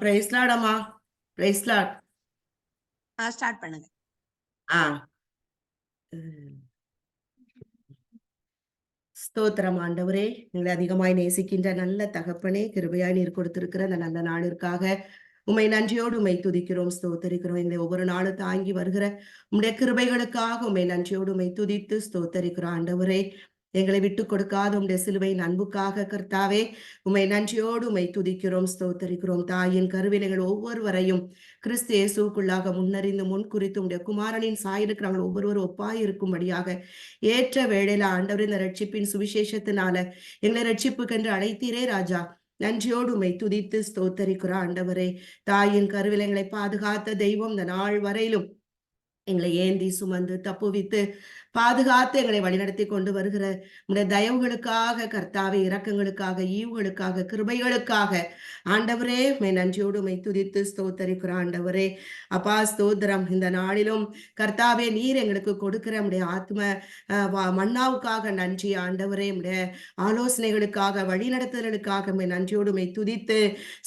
Price lord அம்மா. Praise lord. Start பண்ணுங்க. ஸ்தோத்திரம் ஆண்டவரே, எங்களை அதிகமாய் நேசிக்கின்ற நல்ல தகப்பனே, கிருபையாய் நீர் கொடுத்திருக்கிற அந்த நல்ல நாளிற்காக உம்மை நன்றியோடு உம்மை துதிக்கிறோம், ஸ்தோத்தரிக்கிறோம். எங்களை ஒவ்வொரு நாளும் தாங்கி வருகிற உம்முடைய கிருபைகளுக்காக உம்மை நன்றியோடு உம்மை துதித்து ஸ்தோத்தரிக்கிறோம் ஆண்டவரே. எங்களை விட்டு கொடுக்காத உம்முடைய சிலுவையின் அன்புக்காக கர்த்தாவே உம்மை நன்றியோடு உம்மை துதிக்கிறோம், ஸ்தோத்தரிக்கிறோம். தாயின் கருவில் எங்கள் ஒவ்வொருவரையும் கிறிஸ்து இயேசுக்குள்ளாக முன்னறிந்து முன் குறித்து உம்முடைய குமாரனின் சாயலுக்கு நாங்கள் ஒவ்வொருவரும் ஒப்பாய் இருக்கும்படியாக ஏற்ற வேளையில ஆண்டவர் இந்த ரட்சிப்பின் சுவிசேஷத்தினால எங்களை ரட்சிப்புக்கென்று அழைத்தீரே ராஜா. நன்றியோடு உம்மை துதித்து ஸ்தோத்தரிக்கிறோம் ஆண்டவரே. தாயின் கருவில் எங்களை பாதுகாத்த தெய்வம் இந்த நாள் வரையிலும் எங்களை ஏந்தி சுமந்து தப்புவித்து பாதுகாத்து எங்களை வழிநடத்தி கொண்டு வருகிற உடைய தயவுகளுக்காக கர்த்தாவே, இரக்கங்களுக்காக, ஈவுகளுக்காக, கிருபைகளுக்காக ஆண்டவரே நன்றியோடு உம்மை துதித்து ஸ்தோத்தரிக்கிறோம் ஆண்டவரே. அப்பா ஸ்தோத்திரம். இந்த நாளிலும் கர்த்தாவே நீர் எங்களுக்கு கொடுக்கிற உடைய ஆத்ம மன்னாவுக்காக நன்றி ஆண்டவரே. உடைய ஆலோசனைகளுக்காக, வழிநடத்துதலுக்காக நன்றியோடு உம்மை துதித்து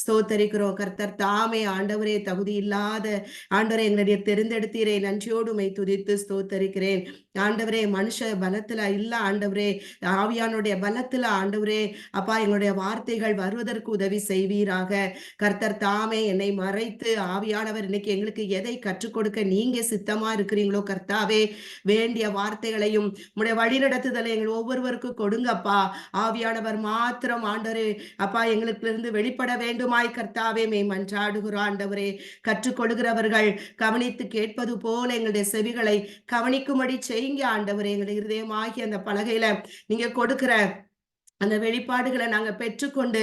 ஸ்தோத்தரிக்கிறோம். கர்த்தர் தாமே ஆண்டவரே தகுதி இல்லாத ஆண்டவரை எங்களுடைய தெரிந்தெடுத்தீரே, நன்றியோடு உம்மை துதித்து ஸ்தோத்தரிக்கிறேன் ஆண்டவரே. மனுஷ பலத்துல இல்ல ஆண்டவரே, ஆவியானுடைய பலத்துல ஆண்டவரே அப்பா எங்களுடைய வார்த்தைகள் வருவதற்கு உதவி செய்வீராக. கர்த்தர் தாமே என்னை மறைத்து ஆவியானவர் இன்னைக்கு எங்களுக்கு எதை கற்றுக் கொடுக்க நீங்க சித்தமா இருக்கிறீங்களோ கர்த்தாவே, வேண்டிய வார்த்தைகளையும் உடைய வழிநடத்துதலை எங்கள் ஒவ்வொருவருக்கும் கொடுங்கப்பா. ஆவியானவர் மாத்திரம் ஆண்டவரே அப்பா எங்களுக்கு இருந்து வெளிப்பட வேண்டுமாய் கர்த்தாவே மன்றாடுகிறோம் ஆண்டவரே. கற்றுக்கொள்கிறவர்கள் கவனித்து கேட்பது போல எங்களுடைய செவிகளை கவனிக்கும்படி செய்யுங்க ஆண்டவரே. எங்களுடைய இருதயமாகி அந்த பலகையில நீங்க கொடுக்கிற அந்த வெளிப்பாடுகளை நாங்க பெற்றுக்கொண்டு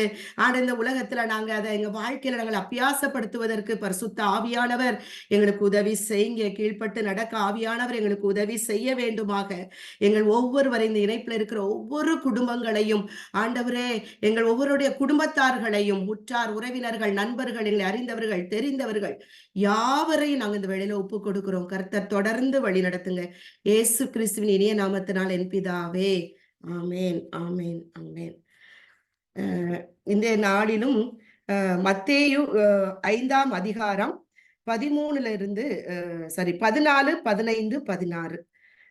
இந்த உலகத்துல நாங்க அதை எங்க வாழ்க்கையில நாங்கள் அபியாசப்படுத்துவதற்கு பரிசுத்த ஆவியானவர் எங்களுக்கு உதவி செய்யுங்க. கீழ்பட்டு நடக்க ஆவியானவர் எங்களுக்கு உதவி செய்ய வேண்டுமாக. எங்கள் ஒவ்வொருவரை இந்த இணைப்புல இருக்கிற ஒவ்வொரு குடும்பங்களையும் ஆண்டவரே, எங்கள் ஒவ்வொருடைய குடும்பத்தார்களையும், உற்றார் உறவினர்கள், நண்பர்கள், எங்களை அறிந்தவர்கள், தெரிந்தவர்கள் யாவரையும் நாங்க இந்த வேளையில ஒப்பு கொடுக்கிறோம். கர்த்தர் தொடர்ந்து வழி நடத்துங்க. இயேசு கிறிஸ்துவின் இனிய நாமத்தினால் என் பிதாவே, ஆமேன், ஆமேன், ஆமேன். இந்த நாளிலும் மத்தேயு 5ஆம் அதிகாரம் 13 14, 15, 16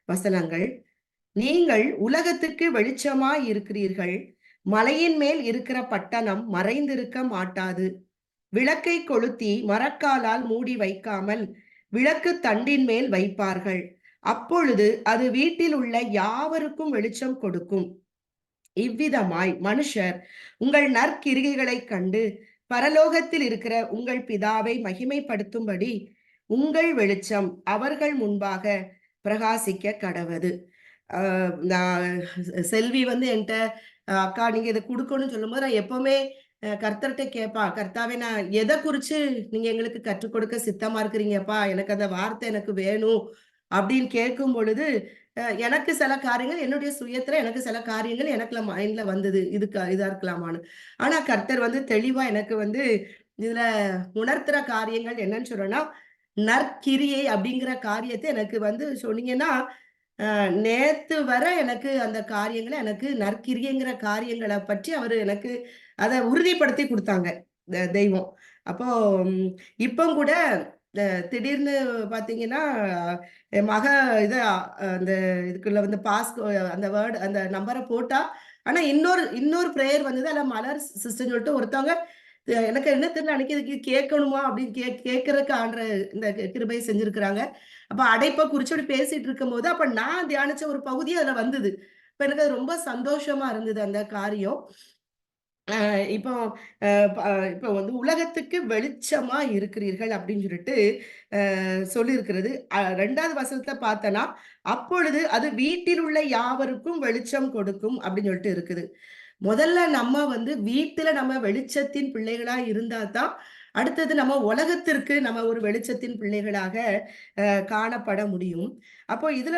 வசனங்கள். நீங்கள் உலகத்துக்கு வெளிச்சமாய் இருக்கிறீர்கள். மலையின் மேல் இருக்கிற பட்டணம் மறைந்திருக்க மாட்டாது. விளக்கை கொளுத்தி மரக்காலால் மூடி வைக்காமல் விளக்கு தண்டின் மேல் வைப்பார்கள். அப்பொழுது அது வீட்டில் உள்ள யாவருக்கும் வெளிச்சம் கொடுக்கும். இவ்விதமாய் மனுஷர் உங்கள் நற்கிரிகைகளை கண்டு பரலோகத்தில் இருக்கிற உங்கள் பிதாவை மகிமைப்படுத்தும்படி உங்கள் வெளிச்சம் அவர்கள் முன்பாக பிரகாசிக்க கடவது. செல்வி என்கிட்ட அக்கா நீங்க இதை கொடுக்கணும்னு சொல்லும் போது நான் எப்பவுமே கர்த்தர்கிட்ட கேட்பா, கர்த்தாவே நான் எதை குறிச்சு நீங்க எங்களுக்கு கற்றுக் கொடுக்க சித்தமா இருக்கிறீங்கப்பா, எனக்கு அந்த வார்த்தை எனக்கு வேணும் அப்படின்னு கேட்கும் பொழுது எனக்கு சில காரியங்கள் என்னுடைய சுயத்துல எனக்கு சில காரியங்கள் எனக்கு மைண்ட்ல வந்தது, இதா இருக்கலாமான்னு. ஆனா கர்த்தர் தெளிவா எனக்கு இதுல உணர்த்துற காரியங்கள் என்னன்னு சொல்றேன்னா, நற்கிரியை அப்படிங்கிற காரியத்தை எனக்கு சொன்னீங்கன்னா நேத்து வர எனக்கு அந்த காரியங்களை எனக்கு நற்கிரியங்கிற காரியங்களை பற்றி அவரு எனக்கு அதை உறுதிப்படுத்தி கொடுத்தாங்க தெய்வம். அப்போ இப்போ கூட திடீர்னு பாத்தீங்கன்னா மக இத அந்த இதுக்குள்ள பாஸ் அந்த வேர்டு அந்த நம்பரை போட்டா, ஆனா இன்னொரு பிரேயர் வந்தது. அல்ல மலர் சிஸ்டர் சொல்லிட்டு ஒருத்தவங்க எனக்கு என்ன தெரியல, அன்னைக்கு இதுக்கு கேட்கணுமா அப்படின்னு கேட்கறதுக்கு ஆண்ட இந்த கிருபையை செஞ்சிருக்கிறாங்க. அப்ப அடைப்பை குறிச்சு அப்படி பேசிட்டு இருக்கும் போது அப்ப நான் தியானிச்ச ஒரு பகுதி அதுல வந்தது. இப்ப எனக்கு அது ரொம்ப சந்தோஷமா இருந்தது அந்த காரியம். இப்போ இப்போ உலகத்துக்கு வெளிச்சமா இருக்கிறீர்கள் அப்படின்னு சொல்லிட்டு சொல்லியிருக்கிறது. 2வது வசனத்தை பார்த்தனா, அப்பொழுது அது வீட்டில் உள்ள யாவருக்கும் வெளிச்சம் கொடுக்கும் அப்படின்னு சொல்லிட்டு இருக்குது. முதல்ல நம்ம வீட்டுல நம்ம வெளிச்சத்தின் பிள்ளைகளா இருந்தா தான் அடுத்தது நம்ம உலகத்திற்கு நம்ம ஒரு வெளிச்சத்தின் பிள்ளைகளாக காணப்பட முடியும். அப்போ இதுல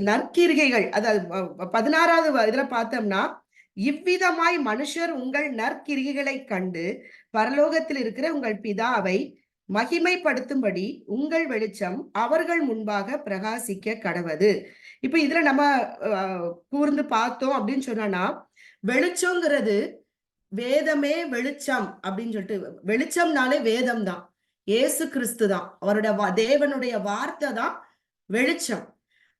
நற்கிரிகைகள், அதாவது 16வது இதுல பார்த்தோம்னா, இவ்விதமாய் மனுஷர் உங்கள் நற்கிரிகைகளை கண்டு பரலோகத்தில் இருக்கிற உங்கள் பிதாவை மகிமைப்படுத்தும்படி உங்கள் வெளிச்சம் அவர்கள் முன்பாக பிரகாசிக்க கடவது. இப்ப இதுல நம்ம கூர்ந்து பார்த்தோம் அப்படின்னு சொன்னா, வெளிச்சங்கிறது வேதமே வெளிச்சம் அப்படின்னு சொல்லிட்டு, வெளிச்சம்னாலே வேதம் தான், இயேசு கிறிஸ்து தான், அவருடைய தேவனுடைய வார்த்தை தான் வெளிச்சம்.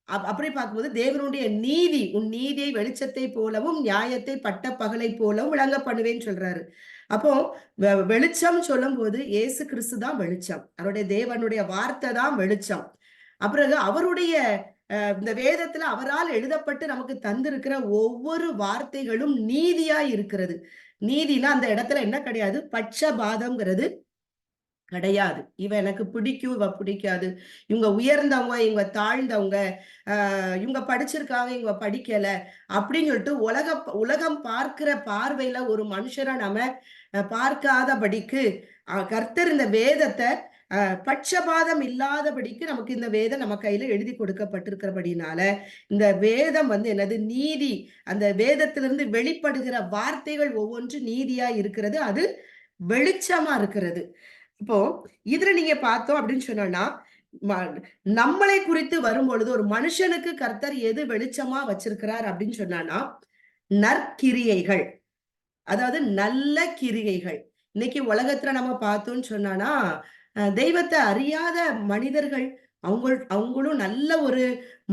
அப்படி பார்க்கும்போது தேவனுடைய நீதி, உன் நீதியை வெளிச்சத்தை போலவும் நியாயத்தை பட்ட பகலை போலவும் விளங்க பண்ணுவேன்னு சொல்றாரு. அப்போ வெளிச்சம் சொல்லும் போது இயேசு கிறிஸ்து தான் வெளிச்சம், அவருடைய தேவனுடைய வார்த்தை தான் வெளிச்சம். அப்புறம் அவருடைய இந்த வேதத்துல அவரால் எழுதப்பட்டு நமக்கு தந்திருக்கிற ஒவ்வொரு வார்த்தைகளும் நீதியா இருக்கிறது. நீதினா அந்த இடத்துல என்ன கிடையாது, பட்சபாதம்ங்கிறது கிடையாது. இவ எனக்கு பிடிக்கும், இவ பிடிக்காது, இவங்க உயர்ந்தவங்க, இவங்க தாழ்ந்தவங்க, இவங்க படிச்சிருக்காங்க, இவங்க படிக்கல அப்படின்னு சொல்லிட்டு உலகம் பார்க்கிற பார்வையில ஒரு மனுஷரை நம்ம பார்க்காதபடிக்கு கர்த்தர் இந்த வேதத்தை பட்சபாதம் இல்லாதபடிக்கு நமக்கு இந்த வேதம் நம்ம கையில எழுதி கொடுக்கப்பட்டிருக்கிறபடினால இந்த வேதம் என்னது, நீதி. அந்த வேதத்திலிருந்து வெளிப்படுகிற வார்த்தைகள் ஒவ்வொன்று நீதியா இருக்கிறது, அது வெளிச்சமா இருக்கிறது. இப்போ இதுல நீங்க பார்த்தோம் அப்படின்னு சொன்னா, நம்மளை குறித்து வரும் பொழுது ஒரு மனுஷனுக்கு கர்த்தர் எது வெளிச்சமா வச்சிருக்கிறார் அப்படின்னு சொன்னானா, நற்கிரியைகள், அதாவது நல்ல கிரியைகள். இன்னைக்கு உலகத்துல நம்ம பார்த்தோம்னு சொன்னானா, தெய்வத்தை அறியாத மனிதர்கள், அவங்களும் நல்ல ஒரு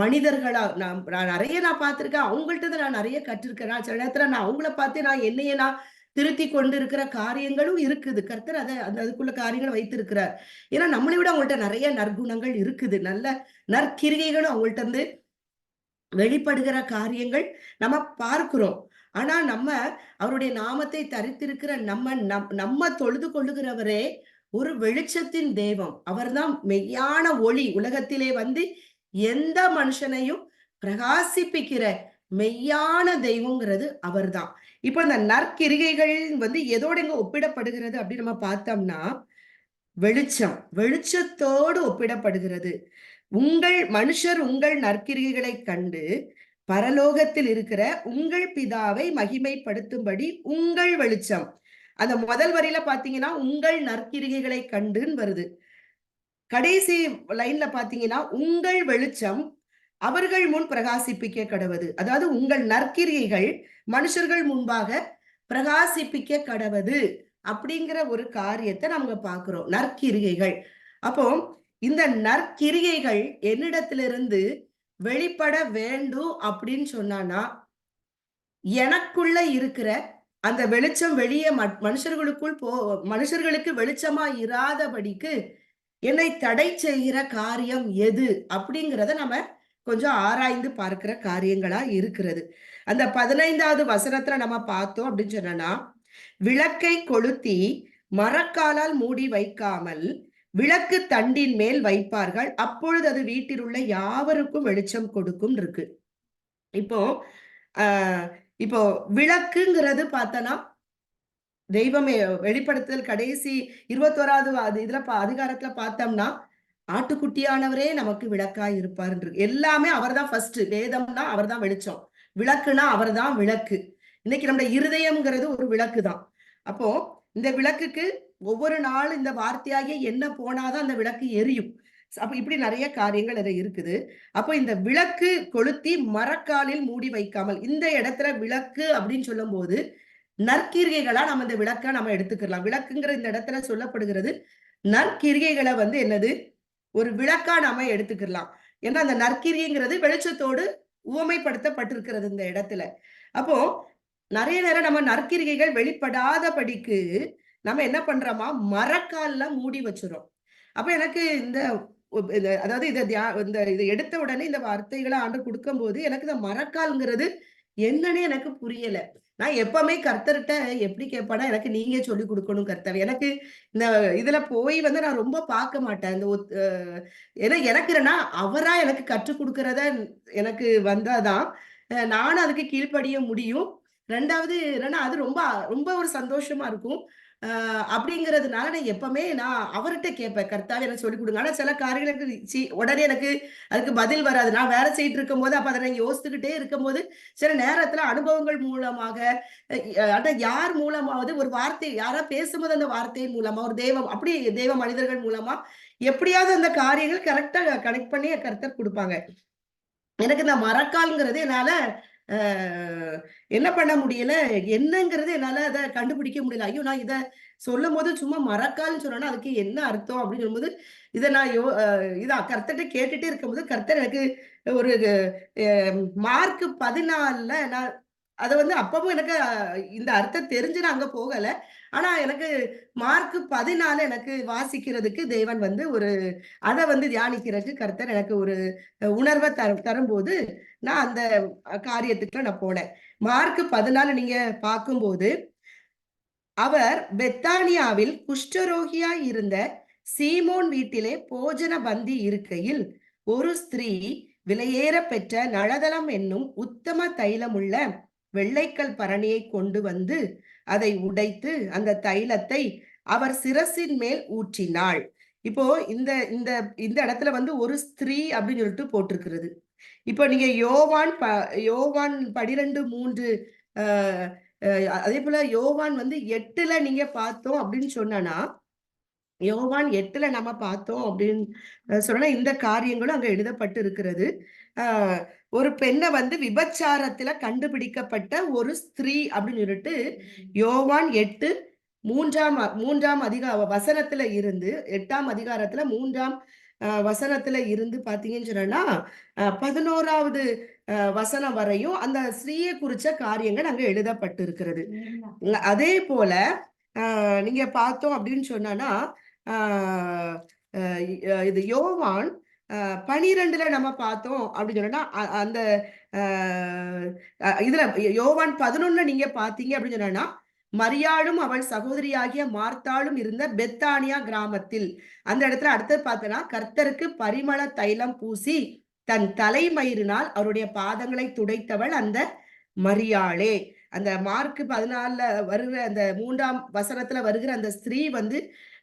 மனிதர்களா நான் நிறைய பார்த்திருக்கேன். அவங்கள்ட்ட நான் நிறைய கற்றிருக்கேன். சில நேரத்துல நான் அவங்கள பார்த்து நான் என்னையே நான் திருத்தி கொண்டு இருக்கிற காரியங்களும் இருக்குது. கர்த்தர் அதுக்குள்ள காரியங்களை வைத்திருக்கிறார். ஏன்னா நம்மளை விட அவங்கள்ட்ட நிறைய நற்குணங்கள் இருக்குது, நல்ல நற்கிரிகைகளும் அவங்கள்ட்ட இருந்து வெளிப்படுகிற காரியங்கள் நம்ம பார்க்கிறோம். ஆனா நம்ம அவருடைய நாமத்தை தரித்திருக்கிற நம்ம தொழுது கொள்ளுகிறவரே ஒரு வெளிச்சத்தின் தெய்வம். அவர்தான் மெய்யான ஒளி. உலகத்திலே எந்த மனுஷனையும் பிரகாசிப்பிக்கிற மெய்யான தெய்வங்கிறது அவர்தான். இப்ப இந்த நற்கிரிகைகள் எதோட இங்க ஒப்பிடப்படுகிறது அப்படின்னு நம்ம பார்த்தோம்னா, வெளிச்சத்தோடு ஒப்பிடப்படுகிறது. மனுஷர் உங்கள் நற்கிரிகைகளை கண்டு பரலோகத்தில் இருக்கிற உங்கள் பிதாவை மகிமைப்படுத்தும்படி உங்கள் வெளிச்சம். அந்த முதல் வரியில பாத்தீங்கன்னா உங்கள் நற்கிரிகைகளை கண்டுன்னு வருது. கடைசி லைன்ல பாத்தீங்கன்னா உங்கள் வெளிச்சம் அவர்கள் முன் பிரகாசிப்பிக்க கடவது. அதாவது உங்கள் நற்கிரிகைகள் மனுஷர்கள் முன்பாக பிரகாசிப்பிக்க கடவது அப்படிங்கிற ஒரு காரியத்தை நம்ம பார்க்கிறோம். நற்கிரிகைகள். அப்போ இந்த நற்கிரிகைகள் என்னிடத்திலிருந்து வெளிப்பட வேண்டும் அப்படின்னு சொன்னானா, எனக்குள்ள இருக்கிற அந்த வெளிச்சம் வெளியே மனுஷர்களுக்கு வெளிச்சமா இராதபடிக்கு என்னை தடை செய்கிற காரியம் எது அப்படிங்கிறத நம்ம கொஞ்சம் ஆராய்ந்து பார்க்கிற காரியங்களா இருக்கிறது. அந்த 15வது வசனத்துல நம்ம பார்த்தோம் அப்படின்னு சொன்னா, விளக்கை கொளுத்தி மரக்காலால் மூடி வைக்காமல் விளக்கு தண்டின் மேல் வைப்பார்கள், அப்பொழுது அது வீட்டில் உள்ள யாவருக்கும் வெளிச்சம் கொடுக்கும் இருக்கு. இப்போ இப்போ விளக்குங்கிறது பார்த்தனா, தெய்வமே வெளிப்படுத்தல் கடைசி 21வது இதுல அதிகாரத்துல பார்த்தோம்னா, ஆட்டுக்குட்டியானவரே நமக்கு விளக்காய் இருப்பார். எல்லாமே அவர்தான் ஃபர்ஸ்ட். வேதம்னா அவர்தான் வெளிச்சம், விளக்குனா அவர்தான் விளக்கு. இன்னைக்கு நம்முடைய இருதயம்ங்கிறது ஒரு விளக்கு தான். அப்போ இந்த விளக்குக்கு ஒவ்வொரு நாள் இந்த வார்த்தையாகிய என்ன போனாதான் அந்த விளக்கு எரியும். அப்ப இப்படி நிறைய காரியங்கள் அது இருக்குது. அப்போ இந்த விளக்கு கொளுத்தி மரக்காலில் மூடி வைக்காமல், இந்த இடத்துல விளக்கு அப்படின்னு சொல்லும் போது நற்கிரிகைகளா நம்ம இந்த விளக்க நம்ம எடுத்துக்கலாம். விளக்குங்கிற இந்த இடத்துல சொல்லப்படுகிறது நற்கிரிகைகளை என்னது, ஒரு விளக்கா நாம எடுத்துக்கலாம். ஏன்னா அந்த நற்கிரிங்கிறது வெளிச்சத்தோடு உவமைப்படுத்தப்பட்டிருக்கிறது இந்த இடத்துல. அப்போ நிறைய நேரம் நம்ம நற்கிரிகைகள் வெளிப்படாதபடிக்கு நம்ம என்ன பண்றோமா, மரக்கால்ல மூடி வச்சிரும். அப்ப எனக்கு அதாவது இதை எடுத்த உடனே இந்த வார்த்தைகளை ஆண்டவர் கொடுக்கும் போது எனக்கு இந்த மரக்கால்ங்கிறது என்னன்னு எனக்கு புரியல. நான் எப்பவுமே கர்த்தர்கிட்ட எப்படி கேட்பானா, எனக்கு நீங்க சொல்லிக் கொடுக்கணும் கர்த்தர். எனக்கு இந்த இதுல போய் நான் ரொம்ப பார்க்க மாட்டேன். ஏன்னா எனக்கு அவரா எனக்கு கற்றுக் கொடுக்கறத எனக்கு வந்தாதான் நானும் அதுக்கு கீழ்ப்படிய முடியும். 2வது என்னன்னா, அது ரொம்ப ரொம்ப ஒரு சந்தோஷமா இருக்கும். அப்படிங்கிறதுனால நான் எப்பவுமே அவர்கிட்ட கேட்பேன், கர்த்தாவே எனக்கு சொல்லிக் கொடுங்க. ஆனா சில காரியங்களுக்கு உடனே எனக்கு அதுக்கு பதில் வராது. நான் வேலை செய்யிட்டு இருக்கும்போது அப்ப அதை நான் யோசித்துக்கிட்டே இருக்கும்போது சில நேரத்துல அனுபவங்கள் மூலமாக யார் மூலமாவது ஒரு வார்த்தை யாரா பேசும்போது அந்த வார்த்தையின் மூலமா ஒரு அப்படி தெய்வ மனிதர்கள் மூலமா எப்படியாவது அந்த காரியங்கள் கரெக்டா கனெக்ட் பண்ணி கர்த்தர் கொடுப்பாங்க. எனக்கு இந்த மரக்கால்ங்கிறது என்னால என்ன பண்ண முடியல. என்னங்கிறது என்னால அத கண்டுபிடிக்க முடியல. ஐயோ! நான் இத சொல்லும்போது சும்மா மரக்கால்ன்னு சொன்னேன்னா, அதுக்கு என்ன அர்த்தம் அப்படின்னு சொல்லும்போது, இத நான் இத கர்த்தர்ட்ட கேட்டுட்டே இருக்கும்போது, கர்த்தர் எனக்கு ஒரு மார்க் 14ல நான் அத அப்பவும் எனக்கு இந்த அர்த்தம் தெரிஞ்சு நான் அங்க போகல. ஆனா எனக்கு மார்க் 14 எனக்கு வாசிக்கிறதுக்கு தேவன் ஒரு அத தியானிக்கிறதுக்கு கர்த்தர் எனக்கு ஒரு உணர்வ தரும்போது, நான் அந்த காரியத்துக்குள்ள நான் போனேன். மார்க் 14 நீங்க பார்க்கும்போது, அவர் பெத்தானியாவில் குஷ்டரோகியாய் இருந்த சீமோன் வீட்டிலே போஜன பந்தி இருக்கையில், ஒரு ஸ்திரீ விலையேற பெற்ற நளதலம் என்னும் உத்தம தைலமுள்ள வெள்ளைக்கல் பரணியை கொண்டு வந்து, அதை உடைத்து அந்த தைலத்தை அவர் சிரசின் மேல் ஊற்றினாள். இப்போ இந்த இந்த இந்த இடத்துல ஒரு ஸ்திரீ அப்படின்னு சொல்லிட்டு போட்டிருக்கிறது. இப்போ நீங்க யோவான் 12:3 அ அ அதேபோல யோவான் 8ல நீங்க பார்த்தோம் அப்படின்னு சொன்னனா, யோவான் 8ல நம்ம பார்த்தோம் அப்படின்னு சொன்னா, இந்த காரியங்களும் அங்க எழுதப்பட்டு இருக்கிறது. அ ஒரு பெண்ண விபச்சாரத்தில கண்டுபிடிக்கப்பட்ட ஒரு ஸ்திரீ அப்படின்னு சொல்லிட்டு யோவான் 8 3ஆம் வசனத்துல இருந்து 8ஆம் அதிகாரத்துல 3ஆம் வசனத்துல இருந்து பார்த்தீங்கன்னு சொன்னா, 11வது வசனம் வரையும் அந்த ஸ்திரீய குறிச்ச காரியங்கள் அங்க எழுதப்பட்டு இருக்கிறது. அதே போல நீங்க பார்த்தோம் அப்படின்னு சொன்னனா, ஆ அ இது யோவான் 12ல நம்ம பார்த்தோம் அப்படின்னு சொன்னா, அந்த அ இதுல யோவான் 11 நீங்க பார்த்தீங்க அப்படின்னு சொன்னா, மரியாளும் அவள் சகோதரியாகிய மார்த்தாளும் இருந்த பெத்தானியா கிராமத்தில். அந்த இடத்துல அடுத்தது பார்த்தனா, கர்த்தருக்கு பரிமள தைலம் பூசி தன் தலைமயிரினால் அவருடைய பாதங்களை துடைத்தவள் அந்த மரியாளே. அந்த மார்க் 14ல வருகிற அந்த 3ஆம் வசனத்துல வருகிற அந்த ஸ்திரீ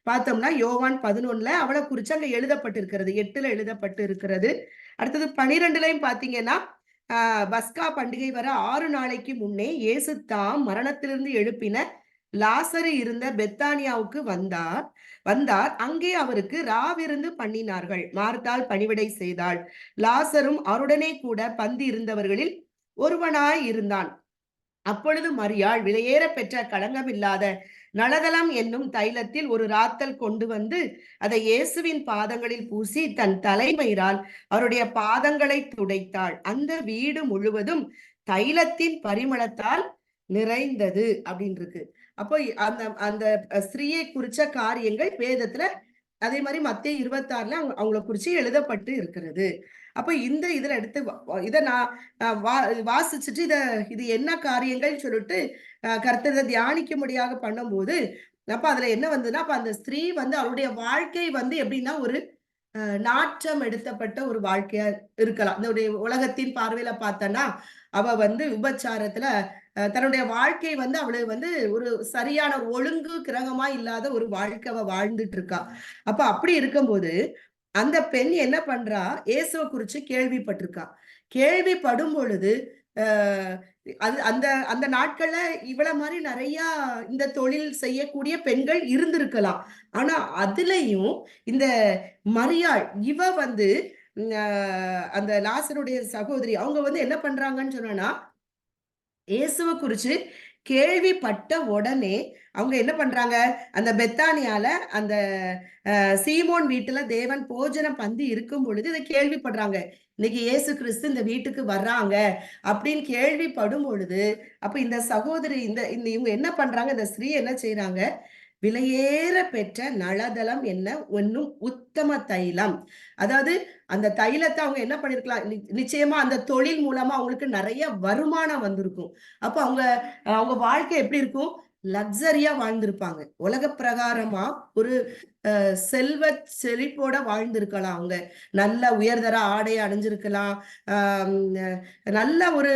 பார்த்தோம்னா, யோவான் 11ல அவள குறிச்சு அங்க எழுதப்பட்டிருக்கிறது. 8ல எழுதப்பட்டு இருக்கிறது. அடுத்தது 12லயும் பார்த்தீங்கன்னா, பஸ்கா பண்டிகை வர 6 நாளைக்கு முன்னே இயேசு தாம் மரணத்திலிருந்து எழுப்பின லாசரு இருந்த பெத்தானியாவுக்கு வந்தார். அங்கே அவருக்கு ராவிருந்து பண்ணினார்கள். மார்த்தாள் பணிவிடை செய்தாள். லாசரும் அவருடனே கூட பந்தி இருந்தவர்களில் ஒருவனாய் இருந்தான். அப்பொழுது மரியாள் விலையேற பெற்ற களங்கமில்லாத நளதலம் என்னும் தைலத்தில் ஒரு ராத்தல் கொண்டு வந்து அதை இயேசுவின் பாதங்களில் பூசி தன் தலைமயிரால் அவருடைய பாதங்களை துடைத்தாள். அந்த வீடு முழுவதும் தைலத்தின் பரிமளத்தால் நிறைந்தது அப்படின்னு இருக்கு. அப்போ அந்த அந்த ஸ்திரீயை குறிச்ச காரியங்கள் வேதத்துல அதே மாதிரி மத்தேயு 26ல அவங்கள குறிச்சு எழுதப்பட்டு இருக்கிறது. அப்ப இந்த இதுல எடுத்து இத நான் வாசிச்சுட்டு இது என்ன காரியங்கள்னு சொல்லிட்டு கர்த்தரை தியானிக்கும்படியாக பண்ணும்போது, அப்ப அதுல என்ன வந்ததுன்னா, அப்ப அந்த ஸ்திரீ அவளுடைய வாழ்க்கை எப்படின்னா ஒரு நாற்றம் எடுத்தப்பட்ட ஒரு வாழ்க்கையா இருக்கலாம். இந்த உலகத்தின் பார்வையில பார்த்தன்னா, அவ விபச்சாரத்துல தன்னுடைய வாழ்க்கை அவளு ஒரு சரியான ஒழுங்கு கிரகமா இல்லாத ஒரு வாழ்க்கை அவ வாழ்ந்துட்டு இருக்கா. அப்ப அப்படி இருக்கும்போது, அந்த பெண் என்ன பண்றா? இயேசுவ குறிச்சு கேள்விப்பட்டிருக்கா. கேள்விப்படும் பொழுது, அ அது அந்த அந்த நாட்கள்ல இவள மாரி நெறையா இந்த தொழில் செய்யக்கூடிய பெண்கள் இருந்திருக்கலாம். ஆனா, அதுலயும் இந்த மரியாள் இவ அ அந்த லாசருடைய சகோதரி அவங்க என்ன பண்றாங்கன்னு சொன்னோம்னா, இயேசுவ குறிச்சு கேள்விப்பட்ட உடனே அவங்க என்ன பண்றாங்க, அந்த பெத்தானியால அந்த சீமோன் வீட்டுல தேவன் போஜன பந்தி இருக்கும் பொழுது இத கேள்விப்படுறாங்க. இன்னைக்கு இயேசு கிறிஸ்து இந்த வீட்டுக்கு வர்றாங்க அப்படின்னு கேள்விப்படும் பொழுது, அப்ப இந்த சகோதரி இந்த இந்த இவங்க என்ன பண்றாங்க, இந்த ஸ்திரீ என்ன செய்றாங்க, விலையேற பெற்ற நளதலம் என்னும் உத்தம தைலம். அதாவது அந்த தைலத்த அவங்க என்ன பண்ணியிருக்கலாம், நிச்சயமா அந்த தொழில் மூலமா அவங்களுக்கு நெறைய வருமானம் வந்திருக்கும். அப்ப அவங்க அவங்க வாழ்க்கை எப்படி இருக்கும்? லக்ஸரியா வாழ்ந்திருப்பாங்க. உலக பிரகாரமா ஒரு செல்வ செழிப்போட வாழ்ந்திருக்கலாம் அவங்க. நல்ல உயர்தர ஆடை அணிஞ்சிருக்கலாம். ஆம் நல்ல ஒரு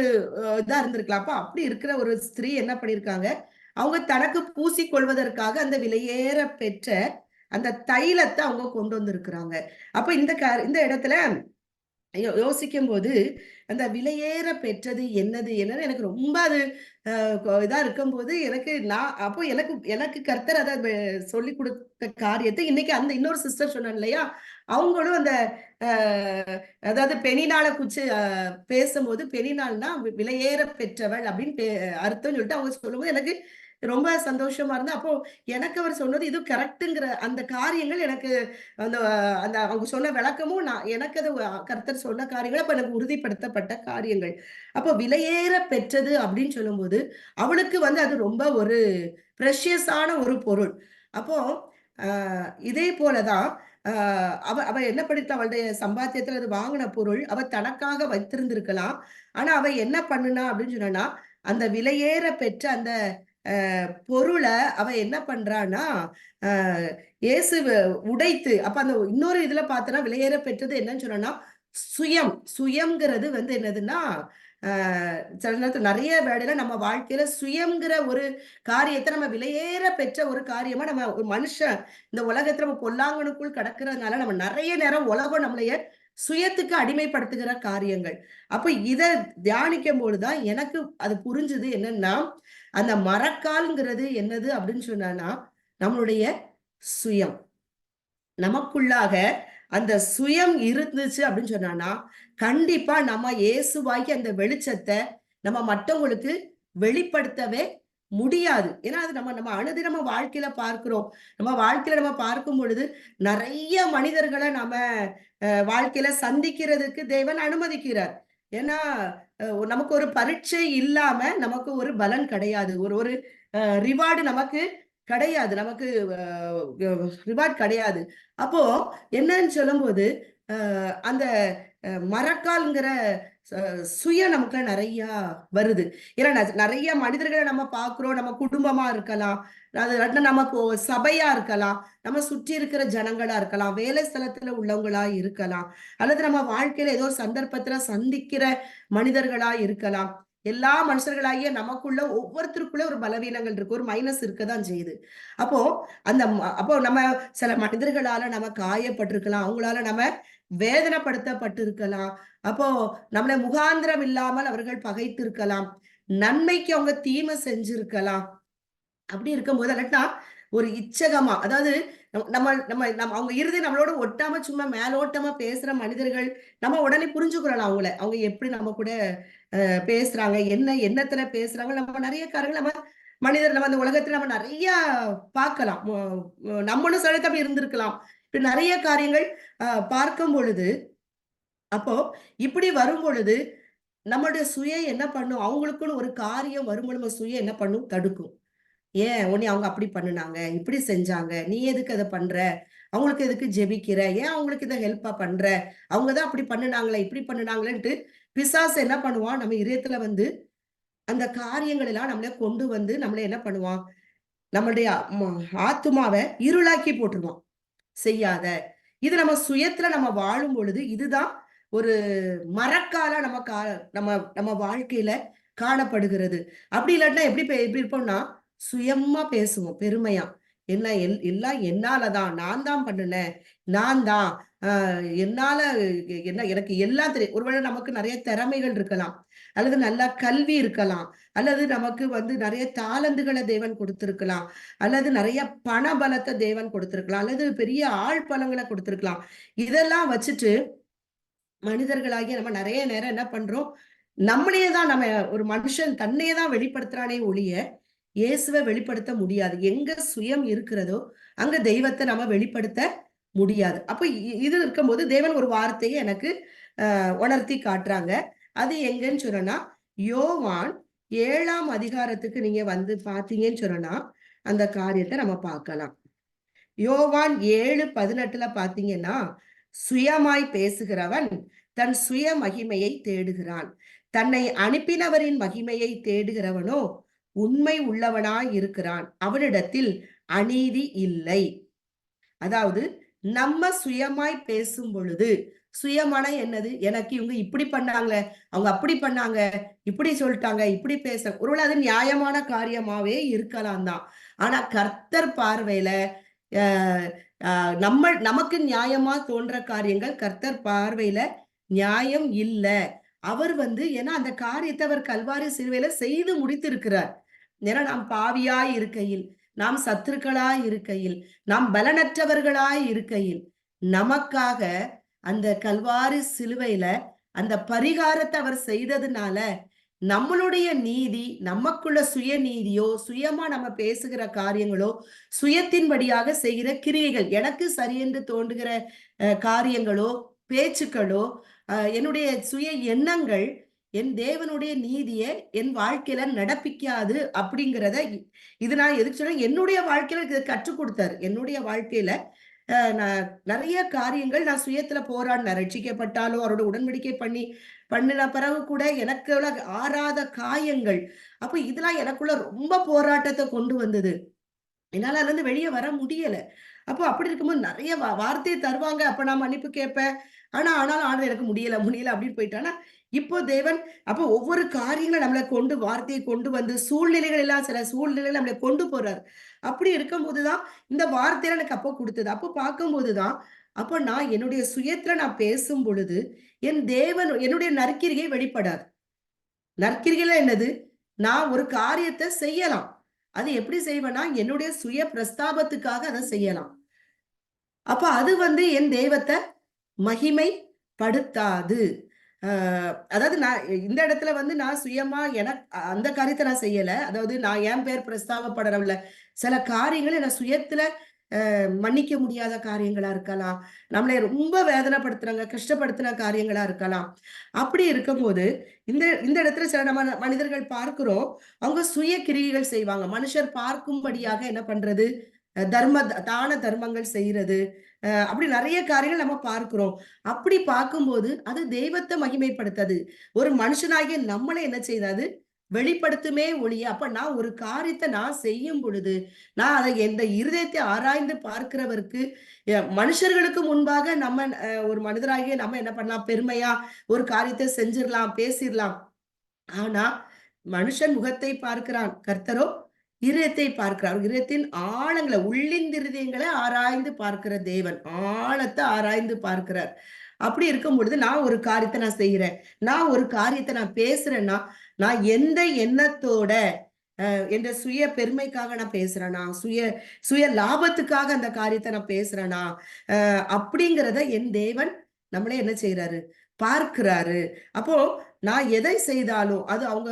இதா இருந்திருக்கலாம். அப்ப அப்படி இருக்கிற ஒரு ஸ்திரீ என்ன பண்ணியிருக்காங்க, அவங்க தனக்கு பூசிக்கொள்வதற்காக அந்த விலையேற பெற்ற அந்த தைலத்த அவங்க கொண்டு வந்திருக்கிறாங்க. அப்ப இந்த இடத்துல யோசிக்கும்போது, அந்த விலையேற பெற்றது என்னது என்னன்னு எனக்கு ரொம்ப அது இதா இருக்கும்போது நான் அப்போ எனக்கு எனக்கு கர்த்தர் அதை சொல்லி கொடுத்த காரியத்தை இன்னைக்கு அந்த இன்னொரு சிஸ்டர் சொன்னாங்க இல்லையா, அவங்களும் அந்த அதாவது பெனினால குச்சி பேசும்போது பெனினால்னா விலையேற பெற்றவள் அப்படின்னு அர்த்தம் சொல்லிட்டு அவங்க சொல்லும்போது எனக்கு ரொம்ப சந்தோஷமா இருந்தது. அப்போ எனக்கு அவர் சொன்னது இது கரெக்ட்டுங்கிற அந்த காரியங்கள் எனக்கு அந்த அந்த அவங்க சொன்ன விளக்கமும் எனக்கு அது கர்த்தர் சொன்ன காரியங்கள் அப்ப எனக்கு உறுதிப்படுத்தப்பட்ட காரியங்கள். அப்போ விலையேற பெற்றது அப்படின்னு சொல்லும்போது அவளுக்கு அது ரொம்ப ஒரு பிரஷியஸான ஒரு பொருள். அப்போ இதே போலதான் அவ அவ என்ன பண்ணிட்டா, அவளுடைய சம்பாத்தியத்துல அது வாங்கின பொருள் அவ தனக்காக வைத்திருந்திருக்கலாம். ஆனா அவ என்ன பண்ணுனா அப்படின்னு சொன்னா, அந்த விலையேற பெற்ற அந்த பொருள அவ என்ன பண்றான்னா, அ இயேசுவ உடைத்து அப்ப அந்த இன்னொரு இதுல பார்த்தோன்னா, விலையேற பெற்றது என்னன்னு சொன்னோம்னா, சுயம். சுயம்ங்கிறது என்னதுன்னா, அ சில நேரத்துல நெறைய வேளையில நம்ம வாழ்க்கையில சுயம்ங்கிற ஒரு காரியத்த நம்ம விலையேற பெற்ற ஒரு காரியமா நம்ம ஒரு மனுஷன் இந்த உலகத்துல நம்ம பொல்லாங்கனுக்குள் கடக்கிறதுனால, நம்ம நெறைய நேரம் உலகம் நம்மளைய சுயத்துக்கு அடிமைப்படுத்துகிற காரியங்கள். அப்ப இத தியானிக்கும்போது தான் எனக்கு அது புரிஞ்சது என்னன்னா, அந்த மரக்கால்ங்கிறது என்னது அப்படின்னு சொன்னான்னா, நம்மளுடைய சுயம். நமக்குள்ளாக அந்த சுயம் இருந்துச்சு அப்படின்னு சொன்னான்னா, கண்டிப்பா நம்ம இயேசுவாகிய அந்த வெளிச்சத்த நம்ம மத்தவங்களுக்கு வெளிப்படுத்தவே முடியாது. ஏன்னா, அது நம்ம நம்ம அனுதினமா வாழ்க்கையில பார்க்கிறோம். நம்ம வாழ்க்கையில நம்ம பார்க்கும் பொழுது, நெறைய மனிதர்கள நாம வாழ்க்கையில சந்திக்கிறதுக்கு தேவன் அனுமதிக்கிறார். ஏன்னா, நமக்கு ஒரு பரீட்சை இல்லாம நமக்கு ஒரு பலன் கிடையாது. ஒரு ஒரு ரிவார்டு நமக்கு கிடையாது. நமக்கு அ ரிவார்ட் கிடையாது. அப்போ என்னன்னு சொல்லும்போது, அந்த மரக்கால்ங்கிற ச சுயம் நமக்குள்ள நெறையா வருது. ஏன்னா நெறைய மனிதர்கள நம்ம பார்க்கிறோம். நம்ம குடும்பமா இருக்கலாம். அது இல்லாட்டினா நமக்கு சபையா இருக்கலாம். நம்ம சுற்றி இருக்கிற ஜனங்களா இருக்கலாம். வேலை ஸ்தலத்துல உள்ளவங்களா இருக்கலாம். அல்லது நம்ம வாழ்க்கையில ஏதோ ஒரு சந்தர்ப்பத்துல சந்திக்கிற மனிதர்களா இருக்கலாம். எல்லா மனுஷர்களாகிய நமக்குள்ள ஒவ்வொருத்தருக்குள்ள ஒரு பலவீனங்கள் இருக்கு. ஒரு மைனஸ் இருக்க தான் செய்யுது. அப்போ அப்போ நம்ம சில மனிதர்களால நம்ம காயப்பட்டிருக்கலாம். அவங்களால நம்ம வேதனைப்படுத்தப்பட்டிருக்கலாம். அப்போ நம்மள முகாந்திரம் இல்லாமல் அவர்கள் பகைத்திருக்கலாம். நன்மைக்கு அவங்க தீமை செஞ்சிருக்கலாம். அப்படி இருக்கும்போது இல்லாட்டினா ஒரு இச்சகமா அதாவது நம்ம நம்ம நம்ம அவங்க இறுதி நம்மளோட ஒட்டாம சும்மா மேலோட்டமா பேசுற மனிதர்கள் நம்ம உடனே புரிஞ்சுக்கிறலாம் அவங்கள. அவங்க எப்படி நம்ம கூட பேசுறாங்க, என்ன எண்ணத்துல பேசுறாங்க. நம்ம நெறைய காரியங்கள் நம்ம மனிதர் நம்ம அந்த உலகத்துல நம்ம நெறைய பார்க்கலாம். நம்மளும் சில அப்படி இருந்திருக்கலாம். இப்படி நெறைய காரியங்கள் பார்க்கும் பொழுது, அப்போ இப்படி வரும் பொழுது நம்மளுடைய சுயம் என்ன பண்ணும்? அவங்களுக்குன்னு ஒரு காரியம் வரும்பொழுது நம்ம சுயம் என்ன பண்ணும்? தடுக்கும். ஏன் உன்னைய அவங்க அப்படி பண்ணுனாங்க, இப்படி செஞ்சாங்க. நீ எதுக்கு அத பண்ற? அவங்களுக்கு எதுக்கு ஜெபிக்கிற? ஏன் அவங்களுக்கு இத ஹெல்ப்பா பண்ற? அவங்க தான் அப்படி பண்ணுனாங்களே, இப்படி பண்ணுனாங்களேன்ட்டு பிசாசு என்ன பண்ணுவான்? நம்ம இதயத்துல அந்த காரியங்கள் எல்லாம் நம்மள கொண்டு நம்மள என்ன பண்ணுவான்? நம்மளுடைய ஆத்துமாவ இருளாக்கி போட்டுருவான். செய்யாத. இது நம்ம சுயத்துல நம்ம வாழும் பொழுது, இதுதான் ஒரு மரக்காலா நம்ம நம்ம வாழ்க்கையில காணப்படுகிறது. அப்படி இல்லாட்டினா எப்படி இருப்போம்னா, சுயமா பேசுவோம் பெருமையா. என்ன எல்லாம் என்னால தான். நான் தான் பண்ணுனேன். நான் தான். அ என்னால என்ன எனக்கு எல்லாம் தெரியும். ஒருவேளை நமக்கு நெறைய திறமைகள் இருக்கலாம். அல்லது நல்லா கல்வி இருக்கலாம். அல்லது நமக்கு நெறைய தாளந்துகள தேவன் குடுத்திருக்கலாம். அல்லது நெறைய பண பலத்த தேவன் கொடுத்திருக்கலாம். அல்லது பெரிய ஆள் பலங்கள கொடுத்திருக்கலாம். இதெல்லாம் வச்சுட்டு மனிதர்களாகிய நம்ம நெறைய நேரம் என்ன பண்றோம்? நம்மளையே தான் நம்ம ஒரு மனுஷன் தன்னையே தான் வெளிப்படுத்துறானே ஒழிய, இயேசுவ வெளிப்படுத்த முடியாது. எங்க சுயம் இருக்கிறதோ, அங்க தெய்வத்த நம்ம வெளிப்படுத்த முடியாது. அப்ப இது இருக்கும்போது தேவன் ஒரு வார்த்தைய எனக்கு உணர்த்தி காட்டுறாங்க. அது எங்கன்னு சொன்னோம்னா, யோவான் 7ஆம் அதிகாரத்துக்கு நீங்க பார்த்தீங்கன்னு சொன்னோம்னா, அந்த காரியத்த நம்ம பார்க்கலாம். யோவான் 7:18 பார்த்தீங்கன்னா, சுயமாய் பேசுகிறவன் தன் சுய மகிமையை தேடுகிறான். தன்னை அனுப்பினவரின் மகிமையை தேடுகிறவனோ உண்மை உள்ளவனாய் இருக்கிறான். அவனிடத்தில் அநீதி இல்லை. அதாவது நம்ம சுயமாய் பேசும் பொழுது, சுயமான என்னது? எனக்கு இவங்க இப்படி பண்ணாங்க, அவங்க அப்படி பண்ணாங்க, இப்படி சொல்லிட்டாங்க, இப்படி ஒருவேளை அது நியாயமான காரியமாவே இருக்கலாம் தான். ஆனா கர்த்தர் பார்வையில அ அ நமக்கு நியாயமா தோன்ற காரியங்கள் கர்த்தர் பார்வையில நியாயம் இல்ல. அவர் வந்து ஏன்னா அந்த காரியத்தை அவர் கல்வாரி சிலுவையில செய்து முடித்திருக்கிறார். ஏன்னா நாம் பாவியாய் இருக்கையில், நாம் சத்துருக்களாய் இருக்கையில், நாம் பலனற்றவர்களாய் இருக்கையில், நமக்காக அந்த கல்வாரி சிலுவையில அந்த பரிகாரத்தை அவர் செய்ததுனால நம்மளுடைய நீதி, நமக்குள்ள சுயநீதியோ, சுயமா நம்ம பேசுகிற காரியங்களோ, சுயத்தின்படியாக செய்கிற கிரியைகள், எனக்கு சரியென்று தோன்றுகிற காரியங்களோ, பேச்சுக்களோ, என்னுடைய சுய எண்ணங்கள் என் தேவனுடைய நீதியை என் வாழ்க்கையில நடப்பிக்காது அப்படிங்கிறத இது நான் எதுக்கு சொல்றேன், என்னுடைய வாழ்க்கையில இதை கற்றுக் கொடுத்தாரு. என்னுடைய வாழ்க்கையில நான் நிறைய காரியங்கள் நான் சுயத்துல போராடினேன். ரட்சிக்கப்பட்டாலும் அவரோட உடன்படிக்கை பண்ணின பிறகு கூட எனக்குள்ள ஆறாத காயங்கள். அப்ப இதெல்லாம் எனக்குள்ள ரொம்ப போராட்டத்தை கொண்டு வந்தது. என்னால அதுல இருந்து வெளியே வர முடியல. அப்போ அப்படி இருக்கும்போது நிறைய வார்த்தையை தருவாங்க. அப்ப நான் மன்னிப்பு கேட்பேன். ஆனாலும் ஆண்டவர் எனக்கு முடியல அப்படின்னு போயிட்டு. ஆனா இப்போ தேவன் அப்போ ஒவ்வொரு காரியங்களும் நம்மளை கொண்டு வார்த்தையை கொண்டு வந்து சூழ்நிலைகள் எல்லாம் சில சூழ்நிலைகள் நம்மளை கொண்டு போறாரு. அப்படி இருக்கும்போதுதான் இந்த வார்த்தையில எனக்கு அப்போ கொடுத்தது. அப்போ பார்க்கும்போதுதான் அப்போ நான் என்னுடைய சுயத்துல நான் பேசும் பொழுது என் தேவன் என்னுடைய நற்கிரிகை வெளிப்படாது. நற்கிரிகைல என்னது? நான் ஒரு காரியத்தை செய்யலாம். அது எப்படி செய்வேன்னா என்னுடைய சுய பிரஸ்தாபத்துக்காக அதை செய்யலாம். அப்ப அது வந்து என் தெய்வத்தை மகிமைப்படுத்தாது. அதாவது நான் இந்த இடத்துல வந்து நான் சுயமா எனக்கு அந்த காரியத்தை நான் செய்யல. அதாவது நான் என் பேர் பிரஸ்தாபப்படல. சில காரியங்களை நான் சுயத்துல மன்னிக்க முடியாத காரியங்களா இருக்கலாம். நம்மளை ரொம்ப வேதனைப்படுத்துறாங்க, கஷ்டப்படுத்தின காரியங்களா இருக்கலாம். அப்படி இருக்கும்போது இந்த இந்த இடத்துல சில நம்ம மனிதர்கள் பார்க்கிறோம். அவங்க சுய கிரியைகள் செய்வாங்க. மனுஷர் பார்க்கும்படியாக என்ன பண்றது? தான தர்மங்கள் செய்யறது. அப்படி நிறைய காரியங்கள் நம்ம பார்க்கிறோம். அப்படி பார்க்கும்போது அது தெய்வத்தை மகிமைப்படுத்தாது. ஒரு மனுஷனாகிய நம்மளை என்ன செய்யாது? வெளிப்படுத்துமே ஒழிய அப்ப நான் ஒரு காரியத்தை நான் செய்யும் பொழுது நான் அதை எந்த இருதயத்தை ஆராய்ந்து பார்க்கிறவருக்கு மனுஷர்களுக்கு முன்பாக நம்ம ஒரு மனிதராகிய நம்ம என்ன பண்ணலாம்? பெருமையா ஒரு காரியத்தை செஞ்சிடலாம், பேசிடலாம். ஆனா மனுஷன் முகத்தை பார்க்கிறான், கர்த்தரோ இருதயத்தை பார்க்கிறார். இருதயத்தின் ஆழங்களை உள்ளிந்திருதயங்களை ஆராய்ந்து பார்க்கிற தேவன் ஆழத்தை ஆராய்ந்து பார்க்கிறார். அப்படி இருக்கும் பொழுது நான் ஒரு காரியத்தை நான் செய்யறேன், நான் ஒரு காரியத்தை நான் பேசுறேன்னா நான் எந்த எண்ணத்தோட என்ற சுய பெருமைக்காக நான் பேசுறேனா, சுய லாபத்துக்காக அந்த காரியத்தை நான் பேசுறேனா, அப்படிங்கிறத என் தேவன் நம்மளே என்ன செய்யறாரு? பார்க்கிறாரு. அப்போ நான் எதை செய்தாலும் அது அவங்க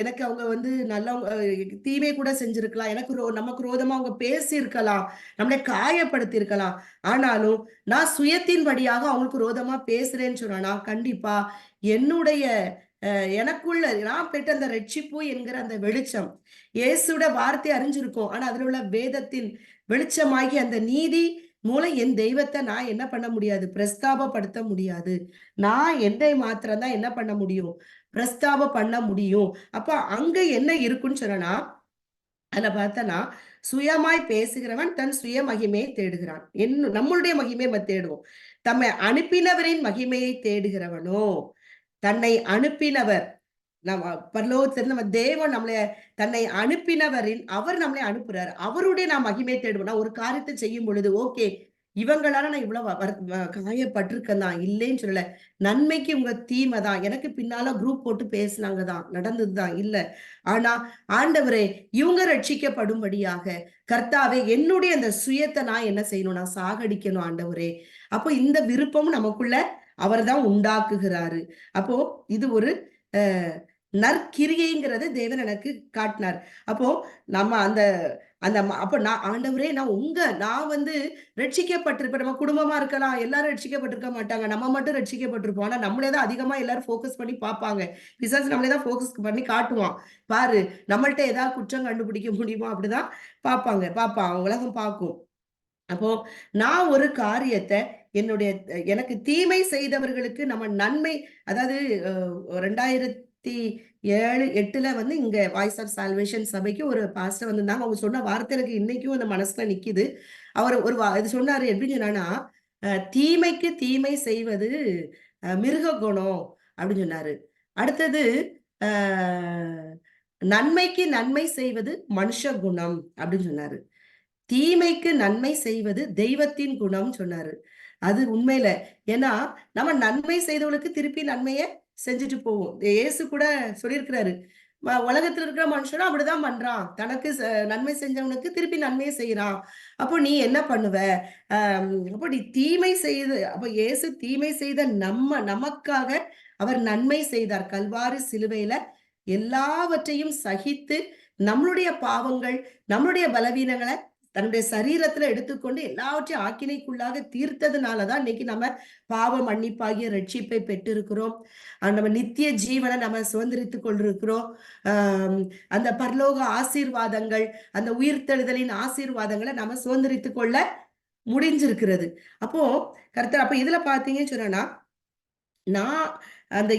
எனக்கு அவங்க வந்து நல்லவங்க தீமை கூட செஞ்சிருக்கலாம். நமக்கு ரோதமா அவங்க பேசியிருக்கலாம், நம்மளை காயப்படுத்தி இருக்கலாம். ஆனாலும் நான் சுயத்தின்படியாக அவங்களுக்கு ரோதமா பேசுறேன்னு சொன்னா கண்டிப்பா என்னுடைய எனக்குள்ள நான் பெற்ற அந்த ரட்சிப்பு என்கிற அந்த வெளிச்சம் இயேசுட வார்த்தை அறிஞ்சிருக்கும். ஆனா அதுல உள்ள வேதத்தின் வெளிச்சமாகி அந்த நீதி மூலம் என் தெய்வத்தை நான் என்ன பண்ண முடியாது? பிரஸ்தாபப்படுத்த முடியாது. நான் என்னை மாத்திரம் தான் என்ன பண்ண முடியும்? பிரஸ்தாப பண்ண முடியும். அப்ப அங்க என்ன இருக்குன்னு சொன்னா அதுல பார்த்தனா சுயமாய் பேசுகிறவன் தன் சுய மகிமையை தேடுகிறான். நம்மளுடைய மகிமையை தேடுவோம். தம்மை அனுப்பினவரின் மகிமையை தேடுகிறவனோ தன்னை அனுப்பினவர் நம்ம பரலோகத்துல நம்ம தேவன் நம்மளை தன்னை அனுப்பினவரின் அவர் நம்மளை அனுப்புறாரு. அவருடைய நான் மகிமை தேடுவோம். ஒரு காரியத்தை செய்யும் பொழுது ஓகே இவங்களால நான் இவ்வளவு காயப்பட்டிருக்கேன் தான், இல்லைன்னு சொல்லல. நன்மைக்கு உங்க தீமை தான், எனக்கு பின்னால குரூப் போட்டு பேசினாங்க தான், நடந்ததுதான் இல்ல. ஆனா ஆண்டவரே இவங்க ரட்சிக்கப்படும்படியாக கர்த்தாவே என்னுடைய அந்த சுயத்தை நான் என்ன செய்யணும்? நான் சாகடிக்கணும் ஆண்டவரே. அப்போ இந்த விருப்பம் நமக்குள்ள அவர் தான் உண்டாக்குகிறாரு. அப்போ இது ஒரு நற்கிரியைங்கிறத தேவன் எனக்கு காட்டினார். அப்போ நம்ம அப்ப நான் ஆண்டவரே நான் வந்து ரட்சிக்கப்பட்டிருப்பேன். நம்ம குடும்பமா இருக்கலாம், எல்லாரும் ரட்சிக்கப்பட்டிருக்க மாட்டாங்க, நம்ம மட்டும் ரட்சிக்கப்பட்டிருப்போம். ஆனா நம்மளேதான் அதிகமா எல்லாரும் போக்கஸ் பண்ணி பார்ப்பாங்க. பிசாசு நம்மளேதான் போக்கஸ் பண்ணி காட்டுவான். பாரு நம்மள்ட்ட ஏதாவது குற்றம் கண்டுபிடிக்க முடியுமா? அப்படிதான் பார்ப்பான், உலகம் பார்க்கும். அப்போ நான் ஒரு காரியத்தை எனக்கு தீமை செய்தவர்களுக்கு நம்ம நன்மை, அதாவது 2007, 8 வந்து இங்க வாய்ஸ் ஆஃப் சால்வேஷன் சபைக்கு ஒரு பாஸ்டர் வந்திருந்தாங்க. அவங்க சொன்ன வார்த்தை எனக்கு இன்னைக்கும் அந்த மனசுல நிக்குது. அவர் இது சொன்னாரு. எப்படின்னு சொன்னா தீமைக்கு தீமை செய்வது மிருக குணம் அப்படின்னு சொன்னாரு. அடுத்தது நன்மைக்கு நன்மை செய்வது மனுஷ குணம் அப்படின்னு சொன்னாரு. தீமைக்கு நன்மை செய்வது தெய்வத்தின் குணம் சொன்னாரு. அது உண்மையில. ஏன்னா நம்ம நன்மை செய்தவளுக்கு திருப்பி நன்மைய செஞ்சுட்டு போவோம். இயேசு கூட சொல்லியிருக்கிறாரு. உலகத்துல இருக்கிற மனுஷனும் அப்படிதான் பண்றான். தனக்கு நன்மை செஞ்சவனுக்கு திருப்பி நன்மையை செய்யறான். அப்போ நீ என்ன பண்ணுவ? அப்போ நீ தீமை செய்து அப்ப இயேசு தீமை செய்த நமக்காக அவர் நன்மை செய்தார். கல்வாரி சிலுவையில எல்லாவற்றையும் சகித்து நம்மளுடைய பாவங்கள், நம்மளுடைய பலவீனங்களை தன்னுடைய சரீரத்துல எடுத்துக்கொண்டு எல்லாவற்றையும் ஆக்கினைக்குள்ளாக தீர்த்ததுனாலதான் இன்னைக்கு நம்ம பாவ மன்னிப்பாகிய ரட்சிப்பை பெற்றிருக்கிறோம். நம்ம நித்திய ஜீவனை நம்ம சுதந்திரித்துக் கொண்டிருக்கிறோம். அந்த பரலோக ஆசீர்வாதங்கள், அந்த உயிர்த்தெழுதலின் ஆசீர்வாதங்களை நம்ம சுதந்திரித்துக் கொள்ள முடிஞ்சிருக்கிறது. அப்போ கர்த்தர் அப்ப இதுல பாத்தீங்கன்னு சொன்னா, நான் அந்த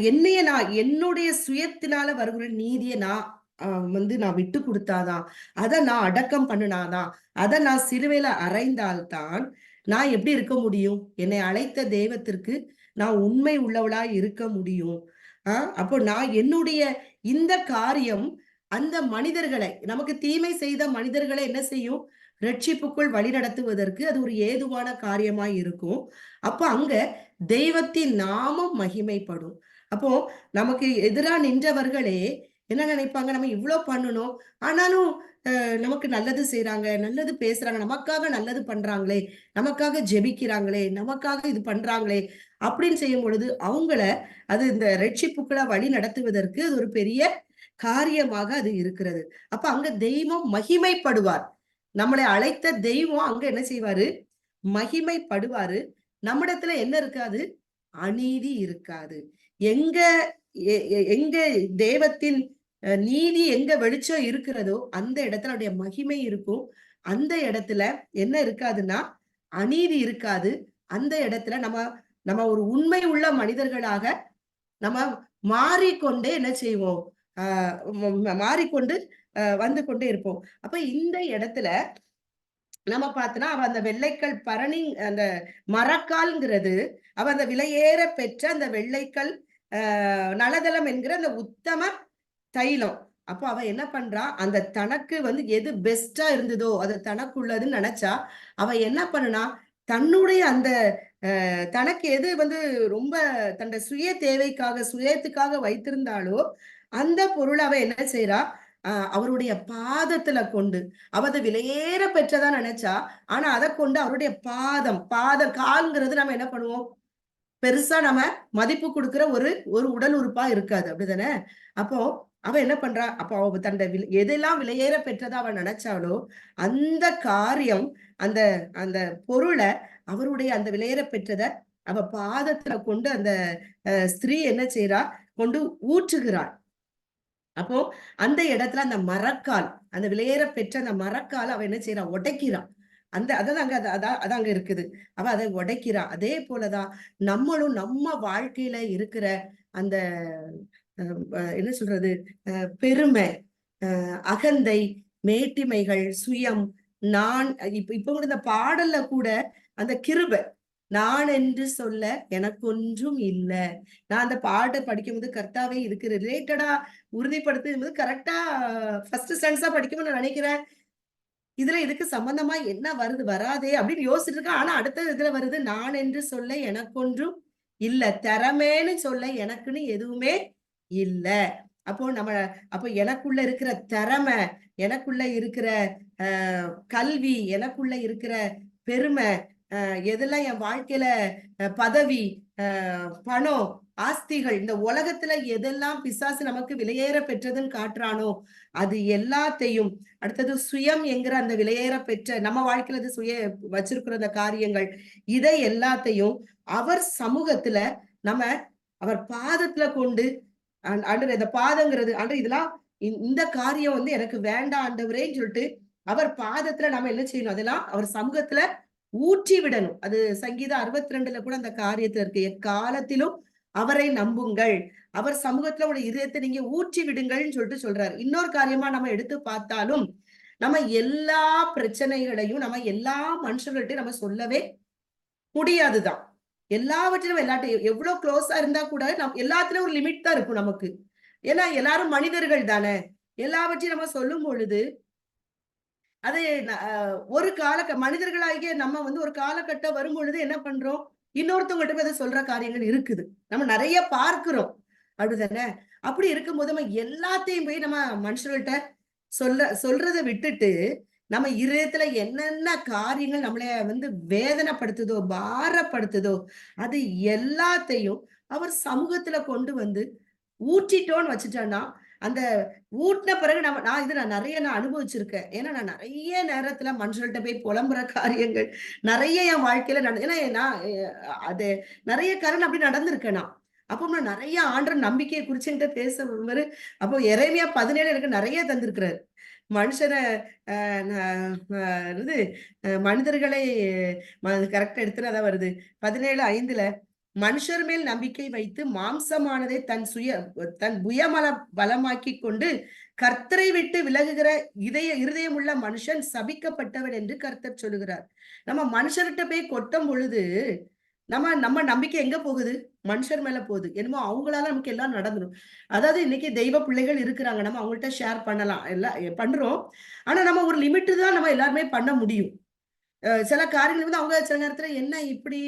நான் என்னுடைய சுயத்தினால வருகிற நீதியை நான் நான் விட்டு கொடுத்தாதான், அதை நான் அடக்கம் பண்ணினாதான், அதை நான் சிலுவையில அறைந்தால்தான் நான் எப்படி இருக்க முடியும்? என்னை அழைத்த தெய்வத்திற்கு நான் உண்மை உள்ளவளா இருக்க முடியும். அப்போ நான் என்னுடைய இந்த காரியம் அந்த மனிதர்களை, நமக்கு தீமை செய்த மனிதர்களை என்ன செய்யும்? ரட்சிப்புக்குள் வழி நடத்துவதற்கு அது ஒரு ஏதுவான காரியமாய் இருக்கும். அப்ப அங்க தெய்வத்தின் நாமம் மகிமைப்படும். அப்போ நமக்கு எதிரா நின்றவர்களே என்ன நினைப்பாங்க? நம்ம இவ்வளவு பண்ணணும், ஆனாலும் நமக்கு நல்லது செய்யறாங்க, நல்லது பேசுறாங்க, நமக்காக நல்லது பண்றாங்களே, நமக்காக ஜெபிக்கிறாங்களே, நமக்காக இது பண்றாங்களே அப்படின்னு செய்யும் பொழுது அவங்கள அது இந்த ரட்சிப்புக்குள்ள வழி நடத்துவதற்கு அது ஒரு பெரிய காரியமாக அது இருக்கிறது. அப்ப அங்க தெய்வம் மகிமைப்படுவார். நம்மளை அழைத்த தெய்வம் அங்க என்ன செய்வாரு? மகிமைப்படுவாரு. நம்மிடத்துல என்ன இருக்காது? அநீதி இருக்காது. எங்க எங்க தெய்வத்தின் நீதி எங்க வெளிச்சம் இருக்கிறதோ அந்த இடத்துல அவருடைய மகிமை இருக்கும். அந்த இடத்துல என்ன இருக்காதுன்னா அநீதி இருக்காது. அந்த இடத்துல நம்ம நம்ம ஒரு உண்மை உள்ள மனிதர்களாக நம்ம மாறிக்கொண்டே என்ன செய்வோம்? மாறிக்கொண்டு வந்து கொண்டே இருப்போம். அப்ப இந்த இடத்துல நம்ம பார்த்தோன்னா அவ அந்த வெள்ளைக்கல் பரணி அந்த மரக்கால்ங்கிறது அவ அந்த விலையேற பெற்ற அந்த வெள்ளைக்கல் நலதளம் என்கிற அந்த உத்தம தைலம். அப்போ அவ என்ன பண்றா? அந்த தனக்கு எது பெஸ்டா இருந்ததோ அது தனக்குள்ளதுன்னு நினைச்சா அவ என்ன பண்ணுனா? தன்னுடைய அந்த தனக்கு எது ரொம்ப தன்னுடைய சுய தேவைக்காக சுயத்துக்காக வைத்திருந்தாலோ அந்த பொருளை அவ என்ன செய்யறா? அவருடைய பாதத்துல கொண்டு அவ அதை விலையேற பெற்றதா நினைச்சா. ஆனா அதை கொண்டு அவருடைய பாதம் கால்ங்கிறது நம்ம என்ன பண்ணுவோம்? பெருசா நம்ம மதிப்பு கொடுக்கிற ஒரு ஒரு உடல் உறுப்பா இருக்காது. அப்படிதானே? அப்போ அவ என்ன பண்றா? அப்போ அவ எதெல்லாம் விலையேற பெற்றதா அவ நினைச்சாலோ அந்த காரியம் அந்த அந்த பொருளை அவருடைய அந்த விலையேற பெற்றத அவ பாதத்துல கொண்டு அந்த ஸ்திரீ என்ன செய்யறா? கொண்டு ஊற்றுகிறாள். அப்போ அந்த இடத்துல அந்த மரக்கால், அந்த விலையேற பெற்ற அந்த மரக்கால் அவ என்ன செய்யறா? உடைக்கிறான். அந்த அதான் அங்க அதான் அங்க இருக்குது. அவ அதை உடைக்கிறா. அதே போலதான் நம்மளும் நம்ம வாழ்க்கையில இருக்கிற அந்த என்ன சொல்றது? பெருமை, அகந்தை, மேட்டிமைகள், சுயம், நான் இப்ப கூட இந்த பாடல்ல கூட அந்த கிருபை, நான் என்று சொல்ல எனக்கு ஒன்றும் இல்ல. நான் அந்த பாட்டை படிக்கும்போது கர்த்தாவே இதுக்கு ரிலேட்டடா உறுதிப்படுத்தும் போது கரெக்டா ஃபர்ஸ்ட் சென்ஸா படிக்கும்போது நான் நினைக்கிறேன், இதுல இதுக்கு சம்பந்தமா என்ன வருது வராதே அப்படின்னு யோசிச்சுட்டு இருக்கேன். ஆனா அடுத்த இதுல வருது, நான் என்று சொல்ல எனக்கொன்றும் இல்ல, திறமைன்னு சொல்ல எனக்குன்னு எதுவுமே இல்ல. அப்போ அப்போ எனக்குள்ள இருக்கிற திறமை, எனக்குள்ள இருக்கிற கல்வி, எனக்குள்ள இருக்கிற பெருமை, எதெல்லாம் என் வாழ்க்கையில பதவி, பணம், ஆஸ்திகள், இந்த உலகத்துல எதெல்லாம் பிசாசு நமக்கு விலையேற பெற்றதுன்னு காட்டுறானோ அது எல்லாத்தையும், அடுத்தது சுயம் என்கிற அந்த விலையேற பெற்ற நம்ம வாழ்க்கையில அது வச்சிருக்கிற அந்த காரியங்கள், இதை எல்லாத்தையும் அவர் சமூகத்துல நம்ம அவர் பாதத்துல கொண்டு ஆண்டவர் இந்த பாதங்கிறது ஆண்டவர் இதெல்லாம் இந்த காரியம் எனக்கு வேண்டாம் ஆண்டவரேன்னு சொல்லிட்டு அவர் பாதத்துல நம்ம என்ன செய்யணும்? அதெல்லாம் அவர் சமூகத்துல ஊற்றி விடணும். அது சங்கீதம் 62 கூட அந்த காரியத்துல இருக்கு. எக்காலத்திலும் அவரை நம்புங்கள், அவர் சமூகத்துல உடைய இதயத்தை நீங்க ஊற்றி விடுங்கள்னு சொல்லிட்டு சொல்றாரு. இன்னொரு காரியமா நம்ம எடுத்து பார்த்தாலும் நம்ம எல்லா பிரச்சனைகளையும் நம்ம எல்லா மனுஷர்கள்ட்டையும் நம்ம சொல்லவே முடியாதுதான். எல்லாவற்றிலும் எல்லாட்டையும் எவ்வளவு க்ளோஸா இருந்தா கூட எல்லாத்துலயும் ஒரு லிமிட் தான் இருக்கும் நமக்கு. ஏன்னா எல்லாரும் மனிதர்கள் தானே. எல்லாவற்றையும் நம்ம சொல்லும் பொழுது அது ஒரு மனிதர்களாகிய நம்ம ஒரு காலகட்டம் வரும் பொழுது என்ன பண்றோம்? இன்னொருத்தவங்ககிட்ட போய் அதை சொல்ற காரியங்கள் இருக்குது. நம்ம நிறைய பார்க்கிறோம். அப்படிதானே? அப்படி இருக்கும்போது நம்ம எல்லாத்தையும் போய் நம்ம மனுஷர்கள்ட்ட சொல்றத விட்டுட்டு, நம்ம இருதயத்துல என்னென்ன காரியங்கள் நம்மள வேதனைப்படுத்துதோ, பாரப்படுத்துதோ, அது எல்லாத்தையும் அவர் சமூகத்துல கொண்டு வந்து ஊற்றிட்டோம்ன்னு வச்சுட்டோம்னா, அந்த ஊட்டுன பிறகு நான் நெறைய அனுபவிச்சிருக்கேன். ஏன்னா, நான் நெறைய நேரத்துல மனுஷர்கள்ட்ட போய் புலம்புற காரியங்கள் நெறைய என் வாழ்க்கையில ஏன்னா நான் அது நெறைய காரணம் அப்படி நடந்திருக்கேன் நான். அப்போ நான் நெறைய ஆண்டவர் நம்பிக்கைய குறிச்சு என்கிட்ட பேசுவாரு. அப்போ எரேமியா 17 எனக்கு நெறைய தந்திருக்கிறாரு. மனுஷன அ ந அ இது மனிதர்களை கரெக்ட்டா எடுத்தனா தான் வருது. 17:5ல மனுஷர் மேல் நம்பிக்கை வைத்து மாம்சமானதை தன் புயமல பலமாக்கிக் கொண்டு கர்த்தரை விட்டு விலகுகிற இருதயமுள்ள மனுஷன் சபிக்கப்பட்டவன் என்று கர்த்தர் சொல்லுகிறார். நம்ம மனுஷர்கிட்ட போய் கொட்டும் பொழுது நம்ம நம்ம நம்பிக்கை எங்க போகுது? மனுஷர் மேல போகுது. என்னமோ அவங்களால நமக்கு எல்லாம் நடந்துரும். அதாவது இன்னைக்கு தெய்வ பிள்ளைகள் இருக்கிறாங்க. நம்ம அவங்கள்ட்ட ஷேர் பண்ணலாம். எல்லாம் பண்றோம். ஆனா நம்ம ஒரு லிமிட் தான் நம்ம எல்லாருமே பண்ண முடியும். சில காரியங்கள் அவங்க சில நேரத்துல என்ன இப்படி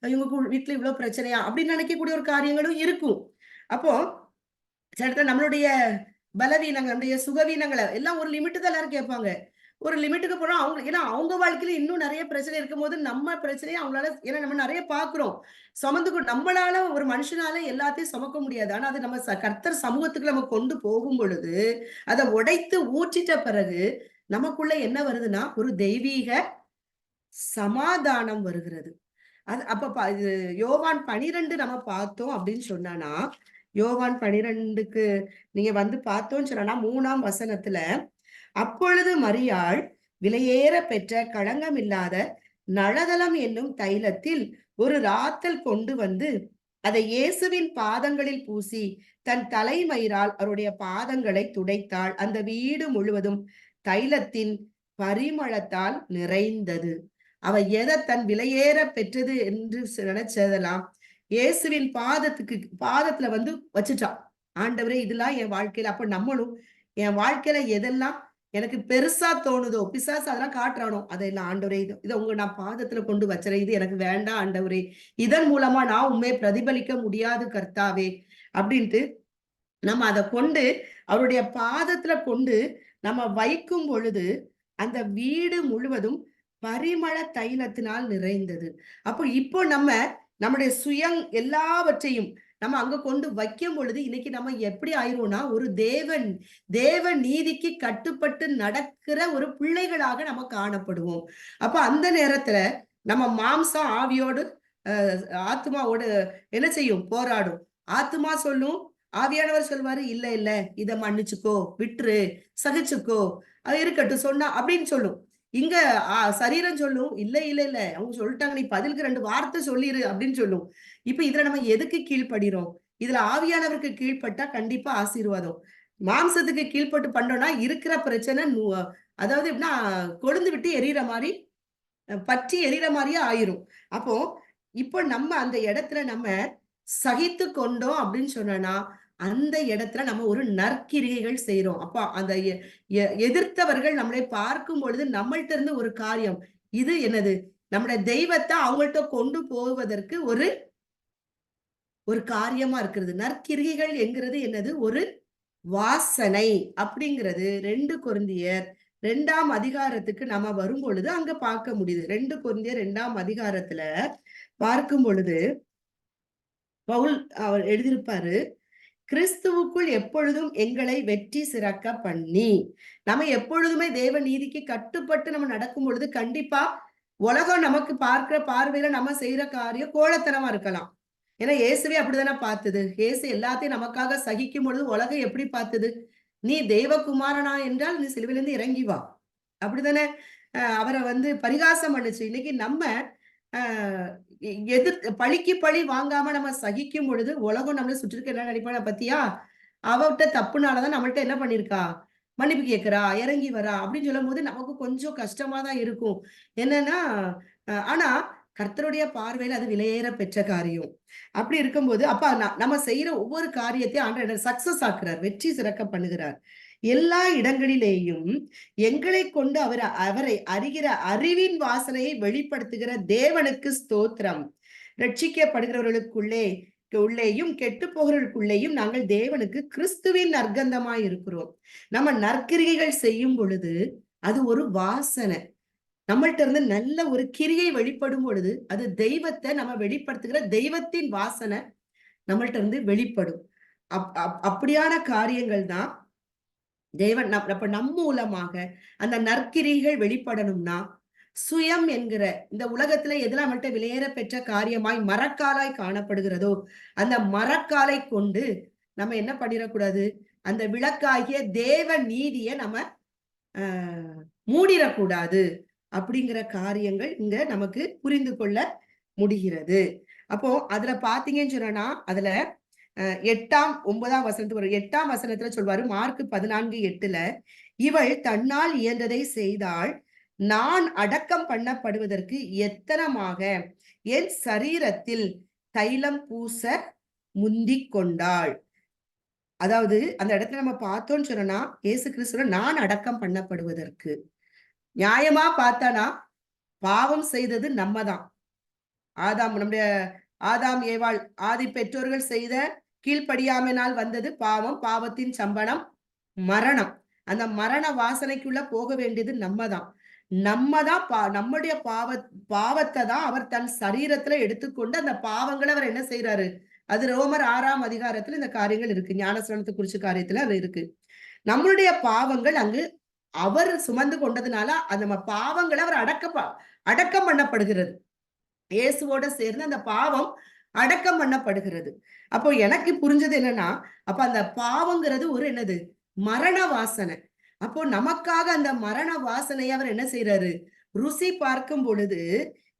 இவங்க வீட்ல இவ்ளோ பிரச்சனையா? அப்படின்னு நினைக்கக்கூடிய ஒரு காரியங்களும் இருக்கும். அப்போ சில இடத்துல நம்மளுடைய பலவீனங்கள், நம்முடைய சுகவீனங்கள எல்லாம் ஒரு லிமிட் தான் எல்லாரும் கேட்பாங்க. ஒரு லிமிட்டுக்கு போனா ஏன்னா அவங்க வாழ்க்கையில இன்னும் நெறைய பிரச்சனை இருக்கும்போது, நம்ம பிரச்சனைய அவங்களால ஏன்னா நம்ம நெறைய பார்க்கிறோம். நம்மளால ஒரு மனுஷனால எல்லாத்தையும் சுமக்க முடியாது. ஆனா அது நம்ம கர்த்தர் சமூகத்துக்கு நம்ம கொண்டு போகும் பொழுது, அத உடைத்து ஊற்றிட்ட பிறகு, நமக்குள்ள என்ன வருதுன்னா, ஒரு தெய்வீக சமாதானம் வருகிறது. அது அப்ப இது யோவான் 12 நம்ம பார்த்தோம் அப்படின்னு சொன்னானா, யோவான் 12க்கு நீங்க பார்த்தோம்ன்னு சொன்னா 3ஆம் வசனத்துல, அப்பொழுது மரியாள் விலையேற பெற்ற களங்கமில்லாத நளதலம் என்னும் தைலத்தில் ஒரு ராத்தல் கொண்டு வந்து, அதை இயேசுவின் பாதங்களில் பூசி, தன் தலைமயிரால் அவருடைய பாதங்களை துடைத்தாள். அந்த வீடு முழுவதும் தைலத்தின் பரிமளத்தால் நிறைந்தது. அவ தன் விலையேற பெற்றது என்று நினைச்சதெல்லாம் இயேசுவின் பாதத்துல வச்சுட்டான். ஆண்டவரே இதெல்லாம் என் வாழ்க்கையில அப்ப நம்மளும் என் வாழ்க்கையில எதெல்லாம் எனக்கு பெருசா தோணுதோ பிசாசு அதெல்லாம் காட்டுறானோ அதெல்லாம் ஆண்டவரே இதை உங்க நான் பாதத்துல கொண்டு வச்சுறேன். இது எனக்கு வேண்டாம் ஆண்டவரே. இதன் மூலமா நான் உண்மை பிரதிபலிக்க முடியாது கர்த்தாவே அப்படின்ட்டு நம்ம அதை கொண்டு அவருடைய பாதத்துல கொண்டு நம்ம வைக்கும் பொழுது அந்த வீடு முழுவதும் பரிமள தைலத்தினால் நிறைந்தது. அப்போ இப்போ நம்முடைய எல்லாவற்றையும் நம்ம அங்க கொண்டு வைக்கும் பொழுது இன்னைக்கு நம்ம எப்படி ஆயிருவோம்னா ஒரு தேவ நீதிக்கு கட்டுப்பட்டு நடக்கிற ஒரு பிள்ளைகளாக நம்ம காணப்படுவோம். அப்ப அந்த நேரத்துல நம்ம மாம்சம் ஆவியோடு ஆத்மாவோடு என்ன செய்யும்? போராடும். ஆத்மா சொல்லும், ஆவியானவர் சொல்வாரு, இல்ல இல்ல இத மன்னிச்சுக்கோ, விட்டுரு, சகிச்சுக்கோ, அது இருக்கட்டும் சொன்னா அப்படின்னு சொல்லும். இங்க சரீரம் சொல்லும், இல்ல இல்ல இல்ல அவங்க சொல்லிட்டாங்க, நீ பதிலுக்கு 2 வார்த்தை சொல்லிரு அப்படின்னு சொல்லும். இப்ப இதுல நம்ம எதுக்கு கீழ்ப்படுகிறோம்? இதுல ஆவியானவருக்கு கீழ்ப்பட்டா கண்டிப்பா ஆசீர்வாதம். மாம்சத்துக்கு கீழ்ப்பட்டு பண்ணோம்னா இருக்கிற பிரச்சனை அதாவது எப்படின்னா கொழுந்து விட்டு எரியற மாதிரி பற்றி எரியற மாதிரியே ஆயிரும். அப்போ இப்போ நம்ம அந்த இடத்துல நம்ம சகித்து கொண்டோம் அப்படின்னு சொன்னா அந்த இடத்துல நம்ம ஒரு நற்கிரியைகள் செய்றோம். அப்ப அந்த எதிர்த்தவர்கள் நம்மளை பார்க்கும் பொழுது நம்மள்ட்ட இருந்து ஒரு காரியம் இது என்னது? நம்முடைய தெய்வத்தை அவங்கள்ட்ட கொண்டு போவதற்கு ஒரு காரியமா இருக்கிறது. நற்கிரிகைகள் என்கிறது என்னது? ஒரு வாசனை அப்படிங்கிறது 2 கொரிந்தியர் 2ஆம் அதிகாரத்துக்கு நம்ம வரும் பொழுது அங்க பார்க்க முடியுது. 2 கொரிந்தியர் 2ஆம் அதிகாரத்துல பார்க்கும் பொழுது பவுல் அவர் எழுதியிருப்பாரு, கிறிஸ்துவுக்குள் எப்பொழுதும் எங்களை வெற்றி சிறக்க பண்ணி நம்ம எப்பொழுதுமே தேவ நீதிக்கு கட்டுப்பட்டு நம்ம நடக்கும் பொழுது கண்டிப்பா உலகம் நமக்கு பார்க்கிற பார்வையில நம்ம செய்யற காரியம் கோழைத்தனமா இருக்கலாம். ஏன்னா இயேசுவே அப்படித்தானே பார்த்தது. இயேசு எல்லாத்தையும் நமக்காக சகிக்கும் பொழுது உலகம் எப்படி பார்த்தது? நீ தேவகுமாரனா என்றால் நீ சிலுவையிலிருந்து இறங்கி வா. அப்படித்தானே அவரை பரிகாசம் பண்ணுச்சு. இன்னைக்கு நம்ம பழிக்கு பழி வாங்காம நம்ம சகிக்கும் பொழுது உலகம் நம்மள சுற்றி இருக்க என்ன நினைப்பான பத்தியா? அவட்ட தப்புனாலதான் நம்மள்ட்ட என்ன பண்ணிருக்கா? மன்னிப்பு கேட்கிறா, இறங்கி வரா அப்படின்னு சொல்லும்போது நமக்கு கொஞ்சம் கஷ்டமா தான் இருக்கும். என்னன்னா, ஆனா கர்த்தருடைய பார்வையில அது விலையேற பெற்ற காரியம். அப்படி இருக்கும்போது அப்ப நம்ம செய்யற ஒவ்வொரு காரியத்தையும் ஆண்டவர் சக்சஸ் ஆக்குறார். வெற்றி சிறக்க பண்ணுகிறார். எல்லா இடங்களிலேயும் எங்களைக் கொண்டு அவரை அறிகிற அறிவின் வாசனையை வெளிப்படுத்துகிற தேவனுக்கு ஸ்தோத்திரம். ரட்சிக்கப்படுகிறவர்களுக்குள்ளே உள்ளேயும் கெட்டு போகிறவர்களுக்குள்ளேயும் நாங்கள் தேவனுக்கு கிறிஸ்துவின் நற்கந்தமாய் இருக்கிறோம். நம்ம நற்கிரியைகள் செய்யும் பொழுது அது ஒரு வாசனை. நம்மள்ட்ட இருந்து நல்ல ஒரு கிரியை வெளிப்படும் பொழுது அது தெய்வத்தை நம்ம வெளிப்படுத்துகிற தெய்வத்தின் வாசனை நம்மள்ட்ட இருந்து வெளிப்படும். அப்படியான காரியங்கள் தான் தேவன் அப்ப நம் மூலமாக அந்த நற்கிரிகள் வெளிப்படணும்னா சுயம் என்கிற இந்த உலகத்துல எதுல நம்மள்ட்ட விலையேற பெற்ற காரியமாய் மரக்காலாய் காணப்படுகிறதோ அந்த மரக்காலை கொண்டு நம்ம என்ன பண்ணிடக்கூடாது, அந்த விளக்காகிய தேவ நீதியை நம்ம மூடிடக்கூடாது அப்படிங்கிற காரியங்கள் இங்க நமக்கு புரிந்து கொள்ள முடிகிறது. அப்போ அதுல பாத்தீங்கன்னு சொன்னா அதுல 8ஆம் 9ஆம் வசனத்துக்கு வரும். 8ஆம் வசனத்துல சொல்வாரு, மார்க் 14:8, இவள் தன்னால் இயன்றதை செய்தாள், நான் அடக்கம் பண்ணப்படுவதற்கு எத்தனமாக என் சரீரத்தில் தைலம் பூச முந்திக் கொண்டாள். அதாவது அந்த இடத்துல நம்ம பார்த்தோம்னு சொன்னா இயேசு கிறிஸ்துவ நான் அடக்கம் பண்ணப்படுவதற்கு, நியாயமா பார்த்தானா பாவம் செய்தது நம்ம தான். நம்முடைய ஆதாம் ஏவாள் ஆதி பெற்றோர்கள் செய்த கீழ்ப்படியாமையினால் வந்தது பாவம். பாவத்தின் சம்பளம் மரணம். அந்த மரண வாசனைக்குள்ள போக வேண்டியது நம்ம தான். நம்முடைய பாவத்தை தான் அவர் தன் சரீரத்துல எடுத்துக்கொண்டு அந்த பாவங்களை அவர் என்ன செய்யறாரு, அது ரோமர் 6ஆம் அதிகாரத்துல இந்த காரியங்கள் இருக்கு. ஞானஸ்நானத்தை குறிச்ச காரியத்துல அது இருக்கு. நம்மளுடைய பாவங்கள் அங்கு அவர் சுமந்து கொண்டதுனால அந்த பாவங்களை அவர் அடக்கம் பண்ணப்படுகிறது. இயேசுவோட சேர்ந்து அந்த பாவம் அடக்கம் பண்ணப்படுகிறது. அப்போ எனக்கு புரிஞ்சது என்னன்னா, அப்ப அந்த பாவங்கிறது ஒரு என்னது, மரண வாசனை. அப்போ நமக்காக அந்த மரண வாசனையை அவர் என்ன செய்யறாரு, ருசி பார்க்கும் பொழுது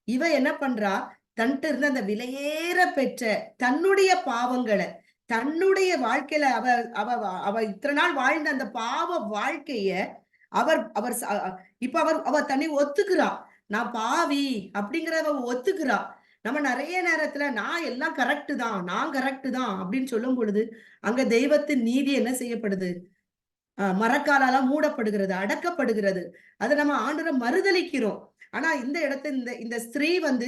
இவ என்ன பண்றா, தன்ட்டு இருந்த அந்த விலையேற பெற்ற தன்னுடைய பாவங்களை, தன்னுடைய வாழ்க்கையில அவ அவ அவ இத்தனை நாள் வாழ்ந்த அந்த பாவ வாழ்க்கைய அவர் அவர் இப்ப அவ தன்னை ஒத்துக்கிறா, நான் பாவி அப்படிங்கிறத ஒத்துக்கிறா. நம்ம நிறைய நேரத்துல நான் எல்லாம் கரெக்ட் தான், நான் கரெக்ட் தான் அப்படின்னு சொல்லும் பொழுது அங்க தெய்வத்தின் நீதி என்ன செய்யப்படுது, மரக்காலால மூடப்படுகிறது, அடக்கப்படுகிறது. அதை நம்ம ஆண்டவரை மறுதலிக்கிறோம். ஆனா இந்த இடத்துல இந்த ஸ்திரீ வந்து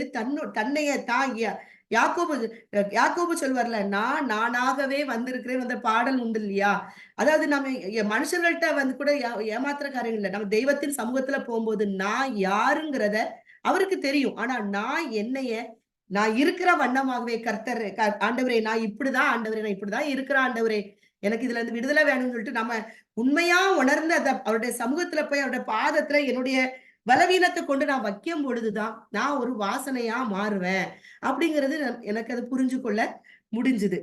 தன்னைய தாங்கிய யாக்கோபு சொல்வார்ல, நான் நானாகவே வந்திருக்கிறேன் அந்த பாடல் உண்டு இல்லையா. அதாவது நம்ம மனுஷர்கள்ட்ட வந்து கூட ஏமாத்துற காரியம் இல்லை. நம்ம தெய்வத்தின் சமூகத்துல போகும்போது நான் யாருங்கிறத அவருக்கு தெரியும். ஆனா நான் இருக்கிற வண்ணமாகவே கர்த்தர் ஆண்டவரே நான் இப்படிதான், ஆண்டவரே நான் இப்படிதான் இருக்கிற ஆண்டவரே, எனக்கு இதுல இருந்து விடுதலை வேணும்னு சொல்லிட்டு நம்ம உண்மையா உணர்ந்து அவருடைய சமூகத்துல போய் அவருடைய பாதத்துல என்னுடைய பலவீனத்தை கொண்டு நான் வைக்கும் பொழுதுதான் நான் ஒரு வாசனையா மாறுவேன் அப்படிங்கிறது எனக்கு அது புரிஞ்சு கொள்ள முடிஞ்சுது.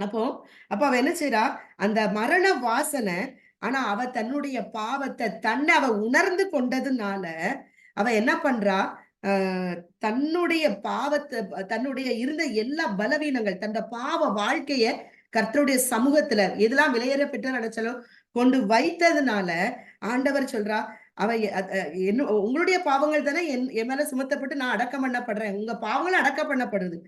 அப்ப அவ என்ன செய்யறா, அந்த மரண வாசனை, ஆனா அவ தன்னுடைய பாவத்தை தன்னை அவ உணர்ந்து கொண்டதுனால அவ என்ன பண்றா, தன்னுடைய பாவத்தை, தன்னுடைய இருந்த எல்லா பலவீனங்கள், தன் பாவ வாழ்க்கைய கர்த்தருடைய சமூகத்துல எதெல்லாம் விலையேற பெற்ற நினைச்சாலும் கொண்டு வைத்ததுனால ஆண்டவர் சொல்றா, அவ உங்களுடைய பாவங்கள் தானே என் மேல சுமத்தப்பட்டு நான் அடக்கம் பண்ணப்படுறேன், உங்க பாவங்களும் அடக்கம் பண்ணப்படுது.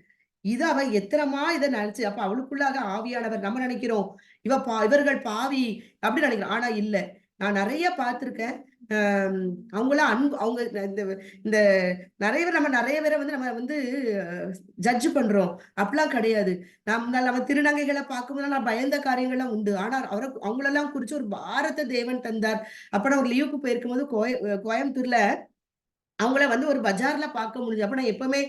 இது அவ எத்தனமா இதை நினைச்சு, அப்ப அவளுக்குள்ளாக ஆவியானவர், நம்ம நினைக்கிறோம் இவர்கள் பாவி அப்படின்னு நினைக்கிறோம். ஆனா இல்ல, நான் நிறைய பார்த்திருக்கேன். அவங்களாம் அவங்க இந்த நிறைய பேரை வந்து நம்ம வந்து ஜட்ஜ் பண்றோம், அப்படிலாம் கிடையாது. நம்ம திருநங்கைகளை பார்க்கும்போது நான் பயந்த காரியங்கள்லாம் உண்டு. ஆனா அவங்களெல்லாம் குறிச்சு ஒரு பாரத்தை தேவன் தந்தார். அப்ப நான் ஒரு லீவுக்கு போயிருக்கும் போது கோயம்புத்தூர்ல அவங்கள வந்து ஒரு பஜார்ல பார்க்க முடிஞ்சு. அப்ப நான் எப்பவுமே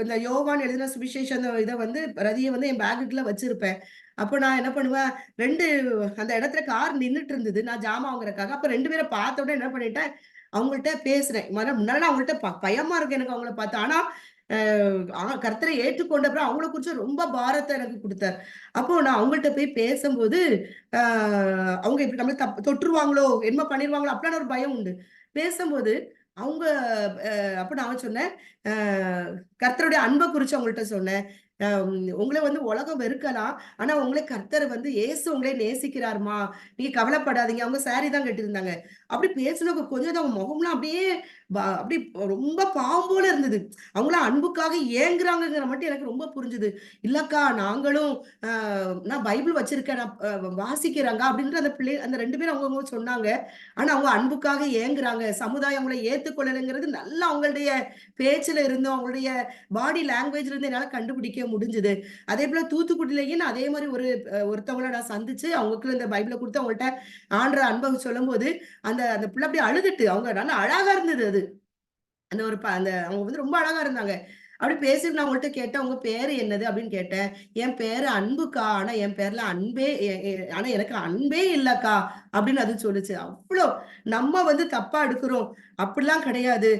இந்த யோவான் எழுதின சுவிசேஷம் இதை வந்து ரதியை வந்து என் பேக்குக்குள்ள வச்சிருப்பேன். அப்போ நான் என்ன பண்ணுவேன், அந்த இடத்துல கார் நின்றுட்டு இருந்தது, நான் ஜாமான் வாங்குறதுக்காக. அப்ப 2 பேரை பார்த்த உடனே என்ன பண்ணிட்டேன், அவங்கள்ட்ட பேசுறேன். முன்னாடி அவங்கள்ட்ட பயமா இருக்கு எனக்கு அவங்கள பார்த்து. ஆனா கர்த்தரை ஏற்றுக்கொண்டப்பறம் அவங்கள குறிச்சு ரொம்ப பாரத்தை எனக்கு கொடுத்தார். அப்போ நான் அவங்கள்ட்ட போய் பேசும்போது அவங்க இப்படி நம்மள தொற்றுருவாங்களோ, என்ன பண்ணிருவாங்களோ அப்படியான ஒரு பயம் உண்டு. பேசும்போது அவங்க அப்ப நான் சொன்னேன், கர்த்தருடைய அன்பை குறிச்சு அவங்கள்ட்ட சொன்னேன். உங்களை வந்து உலகம் வெறுக்கலாம். ஆனா உங்களை கர்த்தர் வந்து இயேசு உங்களை நேசிக்கிறார்மா. நீங்க கவலைப்படாதீங்க. அவங்க சாரி தான் கட்டியிருந்தாங்க. அப்படி பேசினவங்க கொஞ்சம் தான் அவங்க முகம்லாம் அப்படியே அப்படி ரொம்ப பாவம் போல இருந்தது. அவங்களாம் அன்புக்காக ஏங்குறாங்கங்கிற மட்டும் எனக்கு ரொம்ப புரிஞ்சுது. இல்லக்கா நாங்களும் அ நான் பைபிள் வச்சிருக்கேன். நான் வாசிக்கிறேங்க அப்படின்ற அந்த 2 பேரும் அவங்கவங்க சொன்னாங்க. ஆனா அவங்க அன்புக்காக ஏங்குறாங்க. சமுதாயம் அவங்கள ஏத்துக்கொள்ளலைங்கிறது நல்லா அவங்களுடைய பேச்சுல இருந்தும், அவங்களுடைய பாடி லாங்குவேஜ்ல இருந்து என்னால கண்டுபிடிக்க முடிஞ்சது. அதேபோல தூத்துக்குடியிலயும் நான் அதே மாரி ஒருத்தவங்கள நான் சந்திச்சு, அவங்களுக்குள்ள இந்த பைபிள குடுத்து அவங்கள்ட்ட ஆண்டவர அன்ப சொல்லும்போது, அந்த அந்த பிள்ளை அப்படியே அழுதுட்டு, அவங்க நல்லா அழகா இருந்தது அது. அந்த ஒரு அந்த அவங்க வந்து ரொம்ப அழகா இருந்தாங்க. அப்படி பேசிட்டு நான் அவங்கள்ட்ட கேட்டேன், "உங்க பேரு என்னது?" அப்படின்னு கேட்டேன். "என் பேரு அன்புக்கா. ஆனா என் பேர்ல அன்பே ஆனா எனக்கு அன்பே இல்லக்கா." அப்படின்னு அது சொல்லுச்சு. அவ்ளோ நம்ம வந்து தப்பா எடுக்குறோம். அப்படிலாம் கிடையாது.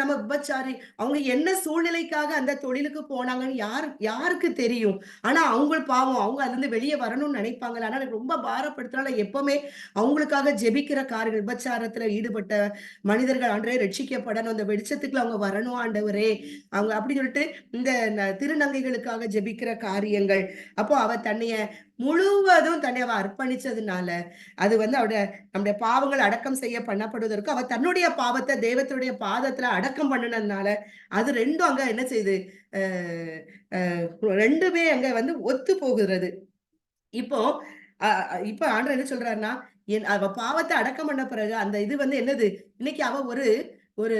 நம்ம விபச்சாரி அவங்க என்ன சூழ்நிலைக்காக அந்த தொழிலுக்கு போனாங்கன்னு யாருக்கு தெரியும்? ஆனா அவங்க பாவம். அவங்க அதுலருந்து வெளிய வரணும்னு நினைப்பாங்கல்ல. ஆனா எனக்கு ரொம்ப பாரப்படுத்துனால எப்பவுமே அவங்களுக்காக ஜெபிக்கிற காரியங்கள் விபச்சாரத்துல ஈடுபட்ட மனிதர்கள் ஆண்டவரே ரட்சிக்கப்படணும். அந்த வெளிச்சத்துக்குள்ள அவங்க வரணும் ஆண்டவரே. அவங்க அப்படின்னு சொல்லிட்டு இந்த திருநங்கைகளுக்காக ஜெபிக்கிற காரியங்கள். அப்போ அவ முழுவதும் தன்னை அவ அர்ப்பணிச்சதுனால, அது வந்து நம்முடைய பாவங்கள் அடக்கம் பண்ணப்படுவதற்கு அவ தன்னுடைய பாவத்த தெய்வத்துடைய பாதத்துல அடக்கம் பண்ணுனதுனால, அது 2ம் அங்க என்ன செய்யுது? அ அ 2மே அங்க வந்து ஒத்து போகுறது. இப்போ அ இப்ப ஆண்டவர் என்ன சொல்றாருன்னா, அவ பாவத்த அடக்கம் பண்ண பிறகு அந்த இது வந்து என்னது? இன்னைக்கு அவ ஒரு ஒரு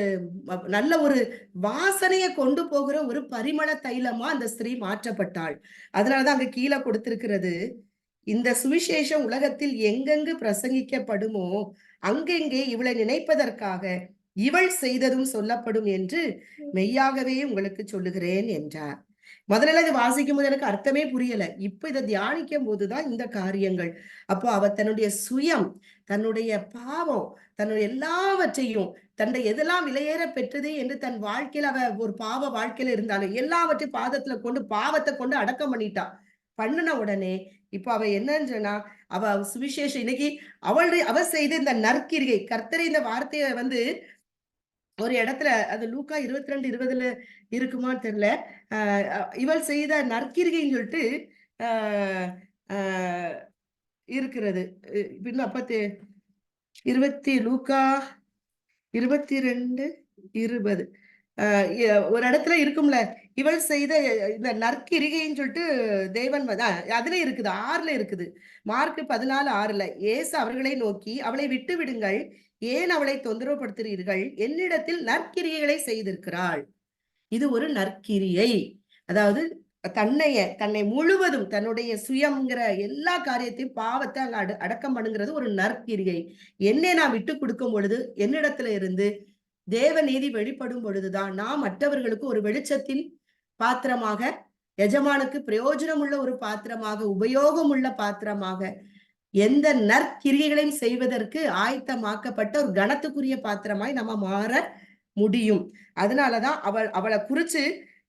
நல்ல ஒரு வாசனைய கொண்டு போகிற ஒரு பரிமள தைலமா அந்த ஸ்திரீ மாற்றப்பட்டாள். அதனால தான் அங்க கீழ கொடுத்திருக்கிறது. இந்த சுவிசேஷம் உலகத்தில் எங்கெங்கு பிரசங்கிக்கப்படுமோ, அங்கெங்கே இவளை நினைப்பதற்காக இவள் செய்ததும் சொல்லப்படும் என்று மெய்யாகவே உங்களுக்கு சொல்லுகிறேன் என்றார். முதல்ல இத வாசிக்கும்போது எனக்கு அர்த்தமே புரியல. இப்ப இத தியானிக்கும் போதுதான் இந்த காரியங்கள். அப்போ அவ தன்னுடைய சுயம், தன்னுடைய பாவம், தன்னுடைய எல்லாவற்றையும் எதெல்லாம் விலையேற பெற்றது என்று தன் வாழ்க்கையில அவ ஒரு பாவ வாழ்க்கையில இருந்தாலும் எல்லாவற்றையும் பாவத்தை கொண்டு அடக்கம் பண்ணிட்டா. பண்ணுன உடனே இப்ப அவ என்னன்னு சொன்னா, அவ சுவிசேஷம் இன்னைக்கு அவ செய்த இந்த நற்கிரியை கர்த்தரே இந்த வார்த்தைய வந்து ஒரு இடத்துல அது லூக்கா 22:20ல இருக்குமான்னு தெரியல. அ இவள் செய்த நற்கிரிகைன்னு சொல்லிட்டு அ அ இருக்கிறது. பின்ன 20 லூக்கா 22:20 அ எ ஒரு இடத்துல இருக்கும்ல. இவள் செய்த இந்த நற்கிரிகைன்னு சொல்லிட்டு தேவன் அதுல இருக்குது. 6ல இருக்குது. மார்க் 14:6ல இயேசு அவர்களை நோக்கி, "அவளை விட்டு விடுங்கள். ஏன் அவளை தொந்தரவு படுத்துகிறீர்கள்? என்னிடத்தில் நற்கிரியைகளை செய்திருக்கிறாள்." இது ஒரு நற்கிரியை. அதாவது தன்னை முழுவதும் தன்னுடைய சுயம்ங்கிற எல்லா காரியத்தையும் பாவத்தை அங்க அடக்கம் பண்ணுங்கிறது ஒரு நற்கிரியை. என்னை நான் விட்டுக் கொடுக்கும் பொழுது, என்னிடத்துல இருந்து தேவ நீதி வெளிப்படும் பொழுதுதான், நான் மற்றவர்களுக்கு ஒரு வெளிச்சத்தின் பாத்திரமாக, எஜமானுக்கு பிரயோஜனம் உள்ள ஒரு பாத்திரமாக, உபயோகம் உள்ள பாத்திரமாக, எந்த நற்கிரியைகளையும் செய்வதற்கு ஆயத்தமாக்கப்பட்ட ஒரு கனத்துக்குரிய பாத்திரமாய் நம்ம மாற முடியும். அதனாலதான் அவளை குறிச்சு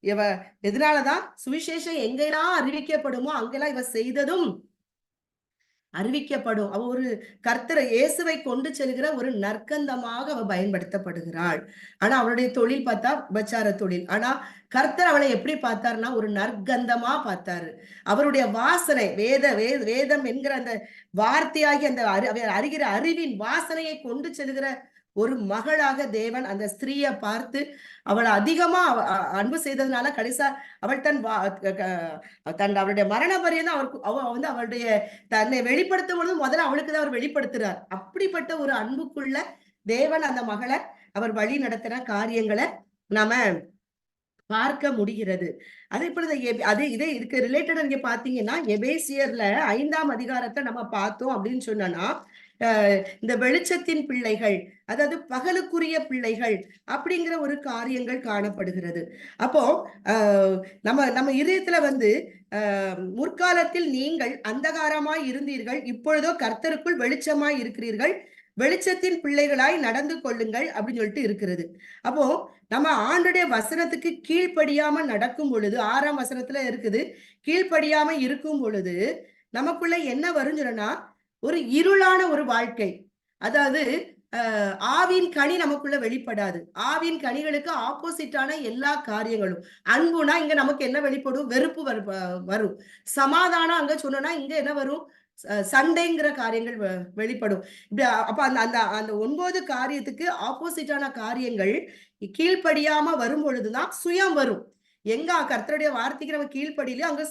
இவ எதனாலதான் சுவிசேஷம் எங்கெல்லாம் அறிவிக்கப்படுமோ அங்கெல்லாம் இவ செய்ததும் அறிவிக்கப்படும். அவ ஒரு இயேசுவை கொண்டு செல்கிற ஒரு நற்கந்தமாக அவ பயன்படுத்தப்படுகிறாள். ஆனா அவளுடைய தொழில் பார்த்தா விபச்சார தொழில். ஆனா கர்த்தர் அவளை எப்படி பார்த்தார்னா ஒரு நற்கந்தமா பார்த்தாரு. அவருடைய வாசனை வேதம் என்கிற அந்த வார்த்தையாகி அந்த அறிகிற அறிவின் வாசனையை கொண்டு செல்கிற ஒரு மகளாக தேவன் அந்த ஸ்திரீய பார்த்து அவளை அதிகமா அன்பு செய்ததுனால கடைசா அவள் அவளுடைய மரண பரியந்தம் அவ வந்து அவளுடைய தன்னை வெளிப்படுத்தும் பொழுது முதல்ல அவளுக்கு தான் அவர் வெளிப்படுத்துறார். அப்படிப்பட்ட ஒரு அன்புக்குள்ள தேவன் அந்த மகளை அவர் வழி நடத்தின காரியங்களை நாம பார்க்க முடிகிறது. அதே போல இதே இதுக்கு ரிலேட்டடா நீங்க பாத்தீங்கன்னா எபேசியர்ல 5ஆம் அதிகாரத்தை நம்ம பார்த்தோம் அப்படின்னு சொன்னோம்னா இந்த வெளிச்சத்தின் பிள்ளைகள் அதாவது பகலுக்குரிய பிள்ளைகள் அப்படிங்கிற ஒரு காரியங்கள் காணப்படுகிறது. அப்போ நம்ம நம்ம இதயத்துல வந்து முற்காலத்தில் நீங்கள் அந்தகாரமாய் இருந்தீர்கள், இப்பொழுதோ கர்த்தருக்குள் வெளிச்சமாய் இருக்கிறீர்கள், வெளிச்சத்தின் பிள்ளைகளாய் நடந்து கொள்ளுங்கள் அப்படின்னு சொல்லிட்டு இருக்கிறது. அப்போ நம்ம ஆண்டுடைய வசனத்துக்கு கீழ்ப்படியாம நடக்கும் பொழுது 6ஆம் வசனத்துல இருக்குது, கீழ்ப்படியாம இருக்கும் பொழுது நமக்குள்ள என்ன வரும்னு சொன்னா ஒரு இருளான ஒரு வாழ்க்கை. அதாவது ஆவின் கனி நமக்குள்ள வெளிப்படாது. ஆவின் கனிகளுக்கு ஆப்போசிட்டான எல்லா காரியங்களும். அன்புனா இங்க நமக்கு என்ன வெளிப்படும்? வெறுப்பு வரும். சமாதானம் அங்க சொன்னோம்னா இங்க என்ன வரும்? சண்டைங்கிற காரியங்கள் வெளிப்படும். இப்படி அப்ப அந்த அந்த அந்த 9 காரியத்துக்கு ஆப்போசிட்டான காரியங்கள் கீழ்ப்படியாம வரும் பொழுதுதான் சுயம் வரும். எங்க கர்த்தருடைய வார்த்தைக்கு நம்ம கீழ்ப்படியிலையோ அங்க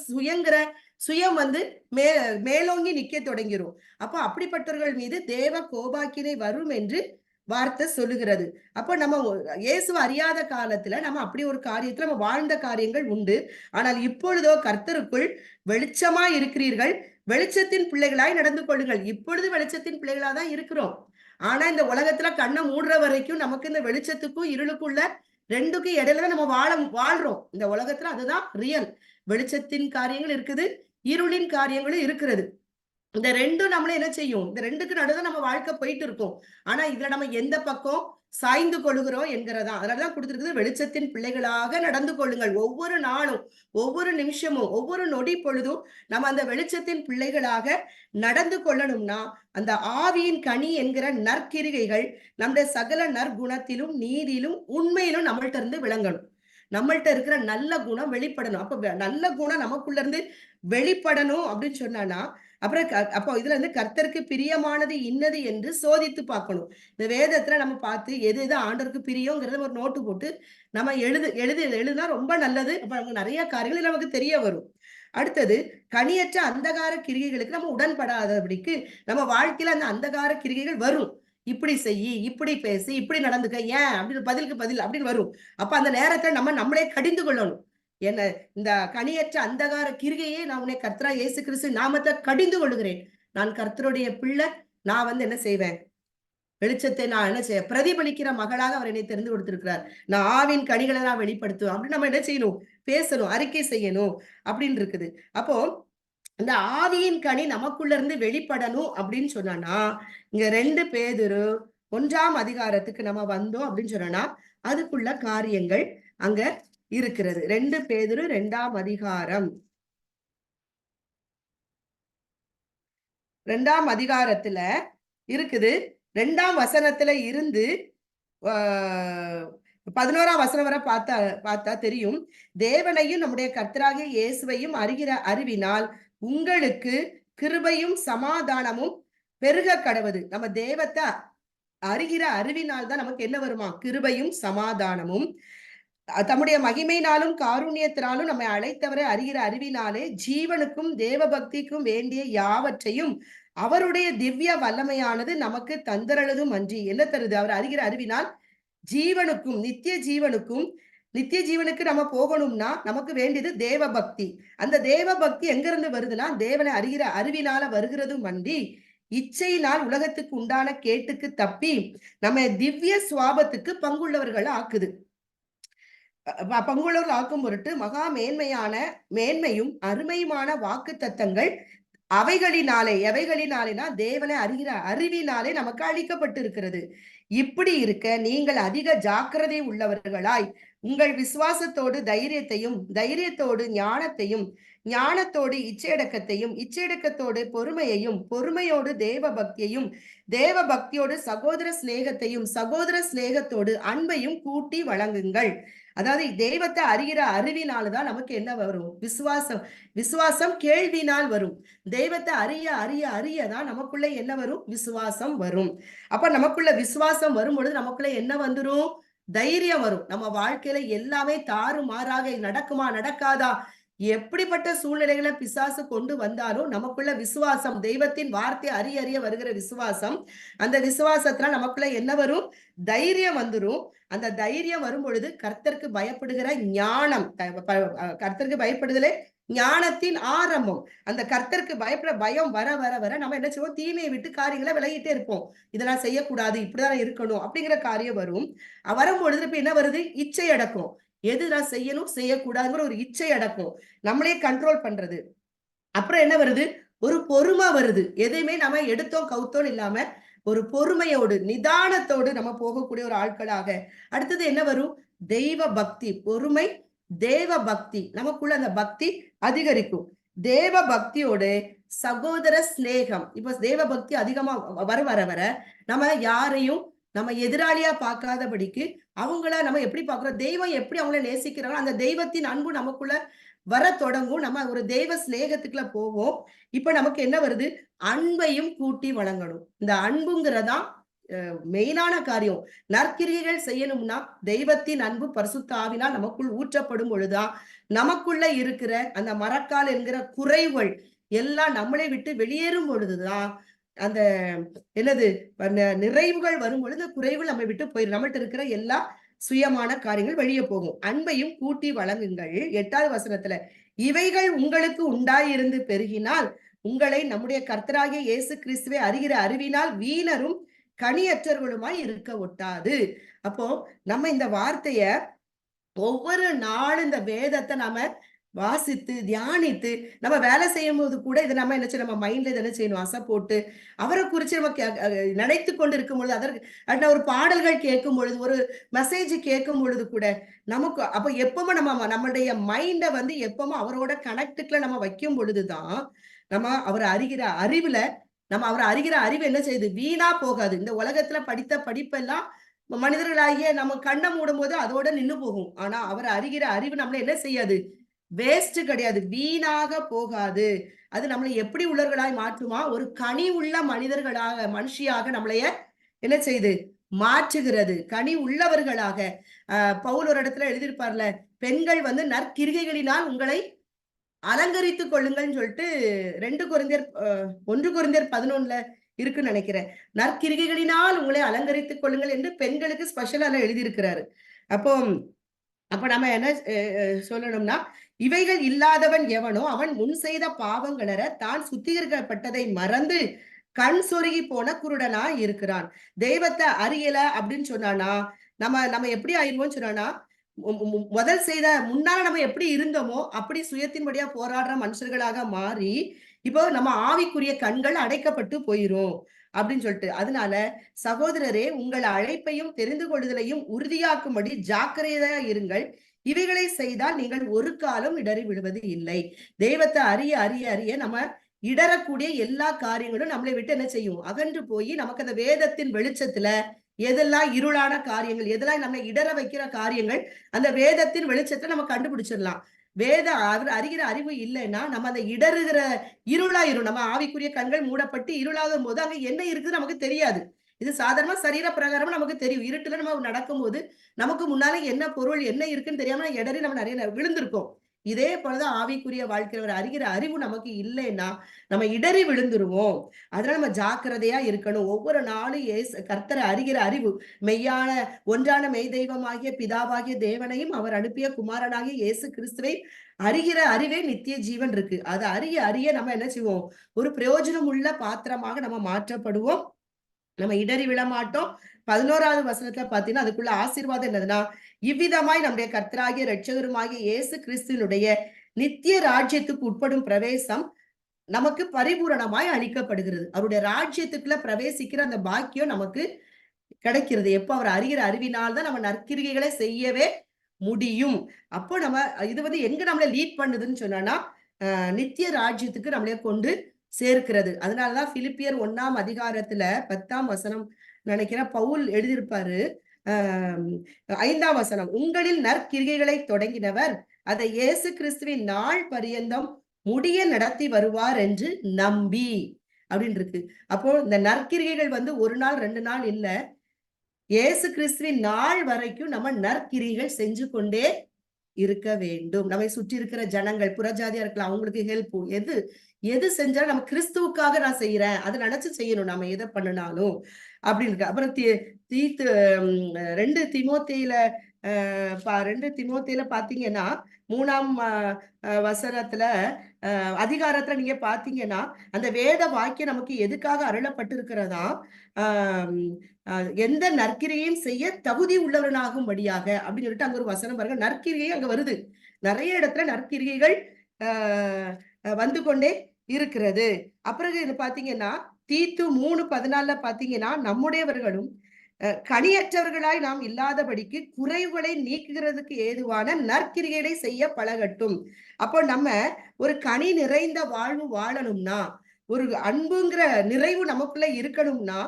சுயம் வந்து மே மேலோங்கி நிக்க தொடங்கிரும். அப்ப அப்படிப்பட்டவர்கள் மீது தேவ கோபாக்கினை வரும் என்று வார்த்தை சொல்லுகிறது. அப்ப நம்ம இயேசுவை அறியாத காலத்துல நம்ம அப்படி ஒரு காரியத்துல நம்ம வாழ்ந்த காரியங்கள் உண்டு. ஆனால் இப்பொழுதோ கர்த்தருக்குள் வெளிச்சமா இருக்கிறீர்கள், வெளிச்சத்தின் பிள்ளைகளாய் நடந்து கொள்ளுங்கள். இப்பொழுது வெளிச்சத்தின் பிள்ளைகளா தான் இருக்கிறோம். ஆனா இந்த உலகத்துல கண்ணை மூடுற வரைக்கும் நமக்கு இந்த வெளிச்சத்துக்கும் இருளுக்குள்ள ரெண்டுக்கும் இடையில தான் நம்ம வாழ்றோம். இந்த உலகத்துல அதுதான் ரியல். வெளிச்சத்தின் காரியங்கள் இருக்குது, இருளின் காரியங்களும் இருக்கிறது. இந்த ரெண்டும் நம்மள என்ன செய்யும்? இந்த ரெண்டுக்கு நடுவுல நம்ம வாழ்க்கை போயிட்டு இருக்கோம். ஆனா இதுல நம்ம எந்த பக்கம் சாய்ந்து கொள்ளுகிறோம் என்கிறதா. அதனாலதான் கொடுத்திருக்குது, வெளிச்சத்தின் பிள்ளைகளாக நடந்து கொள்ளுங்கள். ஒவ்வொரு நாளும், ஒவ்வொரு நிமிஷமும், ஒவ்வொரு நொடி பொழுதும் நம்ம அந்த வெளிச்சத்தின் பிள்ளைகளாக நடந்து கொள்ளணும்னா அந்த ஆவியின் கனி என்கிற நற்கிரிகைகள் நம்முடைய சகல நற்குணத்திலும், நீதியிலும், உண்மையிலும் நம்மள்ட்ட இருந்து விளங்கணும். நம்மள்ட்ட இருக்கிற நல்ல குணம் வெளிப்படணும். அப்ப நல்ல குணம் நமக்குள்ள இருந்து வெளிப்படணும் அப்படின்னு சொன்னானா, அப்புறம் அப்போ இதுல இருந்து கர்த்தருக்கு பிரியமானது இன்னது என்று சோதித்து பார்க்கணும். இந்த வேதத்துல நம்ம பார்த்து எது எது ஆண்டவருக்கு பிரியங்கிறத ஒரு நோட்டு போட்டு நம்ம எழுதுனா ரொம்ப நல்லது. அப்ப நமக்கு நிறைய காரியங்கள் நமக்கு தெரிய வரும். அடுத்தது, கனியற்ற அந்தகார கிரிகைகளுக்கு நம்ம உடன்படாதபடிக்கு நம்ம வாழ்க்கையில அந்த அந்தகார கிரிகைகள் வரும். இப்படி செய்யி, இப்படி பேசி, இப்படி நடந்துக்க, ஏன் அப்படின்னு பதிலுக்கு பதில் அப்படின்னு வரும். அப்ப அந்த நேரத்துல நம்ம நம்மளே கடிந்து கொள்ளணும். என்ன இந்த கனியற்ற அந்தகார கிரிகையே நான் உன்னை கர்த்தரா இயேசு கிறிஸ்து நாமத்தை கடிந்து கொள்ளுகிறேன். நான் கர்த்தருடைய பிள்ளை. நான் வந்து என்ன செய்வேன்? வெளிச்சத்தை நான் என்ன செய்ய பிரதிபலிக்கிற மகளாக அவர் என்னை தெரிந்து கொடுத்திருக்கிறார். நான் ஆவின் கனிகளை நான் வெளிப்படுத்துவேன் அப்படின்னு நம்ம என்ன செய்யணும்? பேசணும், அறிக்கை செய்யணும் அப்படின்னு இருக்குது. அப்போ இந்த ஆவியின் கனி நமக்குள்ள இருந்து வெளிப்படணும் அப்படின்னு சொன்னா, இங்க 2 பேதுரு 1ஆம் அதிகாரத்துக்கு நம்ம வந்தோம் அப்படின்னு சொன்னா அதுக்குள்ள காரியங்கள் அங்க இருக்கிறது. 2 பேதுரு 2ஆம் அதிகாரம் 2ஆம் அதிகாரத்துல இருக்குது. 2ஆம் வசனத்துல இருந்து 11ஆம் வசனம் வரை பார்த்தா தெரியும். தேவனையும் நம்முடைய கர்த்தராகிய இயேசுவையும் அறிகிற அறிவினால் உங்களுக்கு கிருபையும் சமாதானமும் பெருக கடவது. நம்ம தேவத்தை அறிகிற அறிவினால் தான் நமக்கு என்ன வருமா? கிருபையும் சமாதானமும். தம்முடைய மகிமையினாலும் காருண்யத்தினாலும் நம்மை அழைத்தவரை அறிகிற அறிவினாலே ஜீவனுக்கும் தேவ பக்திக்கும் வேண்டிய யாவற்றையும் அவருடைய திவ்ய வல்லமையானது நமக்கு தந்தரழுதும் அன்றி. என்ன தருது? அவர் அறிகிற அறிவினால் ஜீவனுக்கும், நித்திய ஜீவனுக்கு நம்ம போகணும்னா நமக்கு வேண்டியது தேவ பக்தி. அந்த தேவ பக்தி எங்க இருந்து வருதுன்னா தேவனை அறிகிற அறிவினால வருகிறதும் அன்றி இச்சையினால் உலகத்துக்கு உண்டான கேட்டுக்கு தப்பி நம்ம திவ்ய சுவாபத்துக்கு பங்குள்ளவர்கள் ஆக்குது. பங்குள்ளவர்கள் ஆக்கும் பொருட்டு மகா மேன்மையும் அருமையுமான வாக்கு தத்தங்கள் எவைகளினாலேனா தேவனை அறிகிற அறிவினாலே நமக்கு அளிக்கப்பட்டு இருக்கிறது. இப்படி இருக்க நீங்கள் அதிக ஜாக்கிரதை உள்ளவர்களாய் உங்கள் விசுவாசத்தோடு தைரியத்தோடு ஞானத்தையும், ஞானத்தோடு இச்சையடக்கத்தோடு பொறுமையையும், பொறுமையோடு தேவ பக்தியோடு சகோதர சிநேகத்தோடு அன்பையும் கூட்டி வழங்குங்கள். அதாவது தெய்வத்தை அறிகிற அறிவினால்தான் நமக்கு என்ன வரும்? விசுவாசம் கேள்வினால் வரும். தெய்வத்தை அறியதான் நமக்குள்ள என்ன வரும்? விசுவாசம் வரும். அப்ப நமக்குள்ள விசுவாசம் வரும் பொழுது நமக்குள்ள என்ன வந்துரும்? தைரியம் வரும். நம்ம வாழ்க்கையில எல்லாமே தாறுமாறாக நடக்குமா நடக்காதா, எப்படிப்பட்ட சூழ்நிலைகளை பிசாசு கொண்டு வந்தாலும் நமக்குள்ள விசுவாசம், தெய்வத்தின் வார்த்தை அறிய வருகிற விசுவாசம், அந்த விசுவாசத்துல நமக்குள்ள என்ன வரும்? தைரியம் வந்துரும். அந்த தைரியம் வரும் பொழுது கர்த்தருக்கு பயப்படுகிற ஞானம், கர்த்தருக்கு பயப்படுதலே ஞானத்தின் ஆரம்பம். அந்த கர்த்தருக்கு பயப்படுற பயம் வர நம்ம என்ன செய்வோம்? தீமையை விட்டு காரியங்களை விலகிட்டே இருப்போம். இதெல்லாம் செய்யக்கூடாது, இப்படிதான் இருக்கணும் அப்படிங்கிற காரியம் வரும். வரும் பொழுது இப்ப என்ன வருது? இச்சை அடக்கும். எதுதான் செய்யணும் செய்யக்கூடாதுங்கிற ஒரு இச்சை அடக்கும், நம்மளே கண்ட்ரோல் பண்றது. அப்புறம் என்ன வருது? ஒரு பொறுமை வருது. எதையுமே நம்ம எடுத்தோம் கவுத்தோம் இல்லாம ஒரு பொறுமையோடு நிதானத்தோடு நம்ம போகக்கூடிய ஒரு ஆட்களாக. அடுத்தது என்ன வரும்? தெய்வ பக்தி. பொறுமை, தேவ பக்தி. நமக்குள்ள அந்த பக்தி அதிகரிக்கும். தேவ பக்தியோடு சகோதர சிநேகம். இப்ப தேவ பக்தி அதிகமா வர நம்ம யாரையும் நம்ம எதிராளியா பார்க்காதபடிக்கு அவங்கள நம்ம எப்படி பார்க்கிறோம், தெய்வம் எப்படி அவங்கள நேசிக்கிறாங்களோ அந்த தெய்வத்தின் அன்பு நமக்குள்ள வர தொடங்கும். நம்ம ஒரு தெய்வ சிநேகத்துக்குள்ள போவோம். இப்ப நமக்கு என்ன வருது? அன்பையும் கூட்டி வழங்கணும். இந்த அன்புங்கிறதான் மெயினான காரியம். நற்கிரியைகள் செய்யணும்னா தெய்வத்தின் அன்பு பரிசுத்த ஆவினால் நமக்குள் ஊற்றப்படும் பொழுதுதான் நமக்குள்ள இருக்கிற அந்த மரக்கால் என்கிற குறைவுகள் எல்லாம் நம்மளை விட்டு வெளியேறும் பொழுதுதான் அந்த என்னது நிறைவுகள் வரும் பொழுது குறைவுகள் நம்மை விட்டு போயிடும். நம்மகிட்ட இருக்கிற எல்லா சுயமான காரியங்கள் வெளியே போகும். அன்பையும் கூட்டி வழங்குங்கள். 8வது வசனத்துல இவைகள் உங்களுக்கு உண்டாயிருந்து பெருகினால் உங்களை நம்முடைய கர்த்தராகிய இயேசு கிறிஸ்துவை அறிகிற அறிவினால் வீணரும் கனியற்றவர்களுமாய் இருக்க ஒட்டாது. அப்போ நம்ம இந்த வார்த்தைய ஒவ்வொரு நாளும் இந்த வேதத்தை நாம வாசித்து தியானித்து நம்ம வேலை செய்யும் போது கூட இதை நம்ம என்ன செய்யணும், நம்ம மைண்ட்ல இதை என்ன செய்யணும், அசை போட்டு அவரை குறிச்சு நம்ம நினைத்து கொண்டு இருக்கும் பொழுது அதற்கு ஒரு பாடல்கள் கேட்கும் பொழுது ஒரு மெசேஜ் கேட்கும் பொழுது கூட நமக்கு அப்ப எப்பவுமே நம்மளுடைய மைண்டை வந்து எப்பவுமே அவரோட கனெக்டுக்குள்ள நம்ம வைக்கும் பொழுதுதான் நம்ம அவரை அறிகிற அறிவுல நம்ம அவரை அறிகிற அறிவு என்ன செய்யுது, வீணா போகாது. இந்த உலகத்துல படித்த படிப்பெல்லாம் மனிதர்களாகிய நம்ம கண்ணை மூடும் போது அதோட நின்னு போகும். ஆனா அவரை அறிகிற அறிவு நம்மள என்ன செய்யாது, வேஸ்ட் கிடையாது, வீணாக போகாது. அது நம்மளை எப்படி உள்ளவர்களாய் மாற்றுமா, ஒரு கனி உள்ள மனிதர்களாக மனுஷியாக நம்மளைய என்ன செய்யுது, மாற்றுகிறது. கனி உள்ளவர்களாக பவுல் ஒரு இடத்துல எழுதியிருப்பார்ல, பெண்கள் வந்து நற்கிரிகைகளினால் உங்களை அலங்கரித்துக் கொள்ளுங்கள்னு சொல்லிட்டு 1 கொரிந்தியர் 11 இருக்குன்னு நினைக்கிறேன். நற்கிரிகைகளினால் உங்களை அலங்கரித்துக் கொள்ளுங்கள் என்று பெண்களுக்கு ஸ்பெஷலா எழுதியிருக்கிறாரு. அப்போ அப்ப நம்ம என்ன சொல்லணும்னா, இவைகள் இல்லாதவன் எவனோ அவன் முன் செய்த பாவங்களற தான் சுத்திகரிக்கப்பட்டதை மறந்து கண் சொருகி போன குருடனா இருக்கிறான். தெய்வத்தை அறியல அப்படின்னு சொன்னானா நம்ம எப்படி ஆயிருவோம்னு சொன்னானா, முதல் செய்த முன்னால நம்ம எப்படி இருந்தோமோ அப்படி சுயத்தின்படியா போராடுற மனுஷர்களாக மாறி இப்போ நம்ம ஆவிக்குரிய கண்கள் அடைக்கப்பட்டு போயிரும் அப்படின்னு சொல்லிட்டு. அதனால சகோதரரே, உங்கள் அழைப்பையும் தெரிந்து கொள்ளுதலையும் உறுதியாக்கும்படி ஜாக்கிரதையா இருங்கள். இவைகளை செய்தால் நீங்கள் ஒரு காலம் இடறி விடுவது இல்லை. தெய்வத்தை அறிய அறிய அறிய நம்ம இடறக்கூடிய எல்லா காரியங்களும் நம்மளை விட்டு என்ன செய்யும், அகன்று போய் நமக்கு அந்த வேதத்தின் வெளிச்சத்துல எதெல்லாம் இருளான காரியங்கள், எதெல்லாம் நம்மை இடற வைக்கிற காரியங்கள் அந்த வேதத்தின் வெளிச்சத்தை நம்ம கண்டுபிடிச்சிடலாம். அவர் அறிகிற அறிவு இல்லைன்னா நம்ம அந்த இடறுகிற இருளாயிரும். நம்ம ஆவிக்குரிய கண்கள் மூடப்பட்டு இருளாகும் போது அங்க என்ன இருக்குது நமக்கு தெரியாது. இது சாதாரணமா சரீர பிரகாரமா நமக்கு தெரியும். இருட்டுல நம்ம நடக்கும்போது நமக்கு முன்னால என்ன பொருள் என்ன இருக்குன்னு தெரியாம இடறி நம்ம நிறைய விழுந்திருக்கோம். இதே போலதான் ஆவிக்குரிய வாழ்க்கையில அறிகிற அறிவு நமக்கு இல்லைன்னா நம்ம இடறி விழுந்துருவோம். அதனால நம்ம ஜாக்கிரதையா இருக்கணும். ஒவ்வொரு நாளும் கர்த்தரை அறிகிற அறிவு, மெய்யான ஒன்றான மெய் தெய்வமாகிய பிதாவாகிய தேவனையும் அவர் அனுப்பிய குமாரனாகிய இயேசு கிறிஸ்துவை அறிகிற அறிவே நித்திய ஜீவன் இருக்கு. அதை அறிய அறிய நம்ம என்ன செய்வோம், ஒரு பிரயோஜனம் உள்ள பாத்திரமாக நம்ம மாற்றப்படுவோம். நம்ம இடறி விழ மாட்டோம். 11வது வசனத்துல பாத்தீங்கன்னா அதுக்குள்ள ஆசீர்வாதம் என்னதுன்னா, இவ்விதமாய் நம்முடைய கர்த்தராகிய இரட்சகருமாகிய இயேசு கிறிஸ்துவினுடைய நித்திய ராஜ்யத்துக்கு உட்படும் பிரவேசம் நமக்கு பரிபூரணமாய் அளிக்கப்படுகிறது. அவருடைய ராஜ்யத்துக்குள்ள பிரவேசிக்கிற அந்த பாக்கியம் நமக்கு கிடைக்கிறது. எப்ப அவர் அறிகிற அறிவினால் தான் நம்ம நற்கிரிகைகளை செய்யவே முடியும். அப்போ நம்ம இது வந்து எங்க நம்மளை லீட் பண்ணுதுன்னு சொன்னா, நித்திய ராஜ்யத்துக்கு நம்மளே கொண்டு சேர்க்கிறது. அதனாலதான் பிலிப்பியர் 1ஆம் அதிகாரத்துல 10ஆம் வசனம் நினைக்கிறேன் பவுல் எழுதியிருப்பாரு. 5ஆம் வசனம், உங்களில் நற்கிரிகைகளை தொடங்கினவர் அதை இயேசு கிறிஸ்துவின் நாள் பரியந்தம் முடிய நடத்தி வருவார் என்று நம்பி அப்படின்னு இருக்கு. அப்போ இந்த நற்கிரிகைகள் வந்து 1 நாள் 2 நாள் இல்ல, இயேசு கிறிஸ்துவின் நாள் வரைக்கும் நம்ம நற்கிரிகைகள் செஞ்சு கொண்டே இருக்க வேண்டும். நம்மை சுற்றி இருக்கிற ஜனங்கள் புறஜாதியா இருக்கலாம், அவங்களுக்கு ஹெல்ப் எது செஞ்சாலும் நம்ம கிறிஸ்துவுக்காக நான் செய்யறேன் அதை நினைச்சு செய்யணும். நம்ம எதை பண்ணினாலும் அப்படின்னு இருக்கு. அப்புறம் 2 தீமோத்தேயில பாத்தீங்கன்னா 3ஆம் வசனத்துல அதிகாரத்துல நீங்க பாத்தீங்கன்னா அந்த வேத வாக்கியம் நமக்கு எதுக்காக அருளப்பட்டிருக்கிறதா, எந்த நற்கிரியையும் செய்ய தகுதி உள்ளவனாகும்படியாக அப்படின்னு சொல்லிட்டு அங்க ஒரு வசனம் பாருங்க. நற்கிரியை அங்க வருது. நிறைய இடத்துல நற்கிரிகைகள் வந்து கொண்டே இருக்கிறது. அப்புறம் இது பாத்தீங்கன்னா தீத்து 3:14 பாத்தீங்கன்னா நம்முடையவர்களும் கனியற்றவர்களாய் நாம் இல்லாதபடிக்கு குறைவுகளை நீக்குகிறதுக்கு ஏதுவான நற்கிரிகளை செய்ய பழகட்டும். அப்போ நம்ம ஒரு கனி நிறைந்த வாழ்வு வாழணும்னா, ஒரு அன்புங்கிற நிறைவு நமக்குள்ள இருக்கணும்னா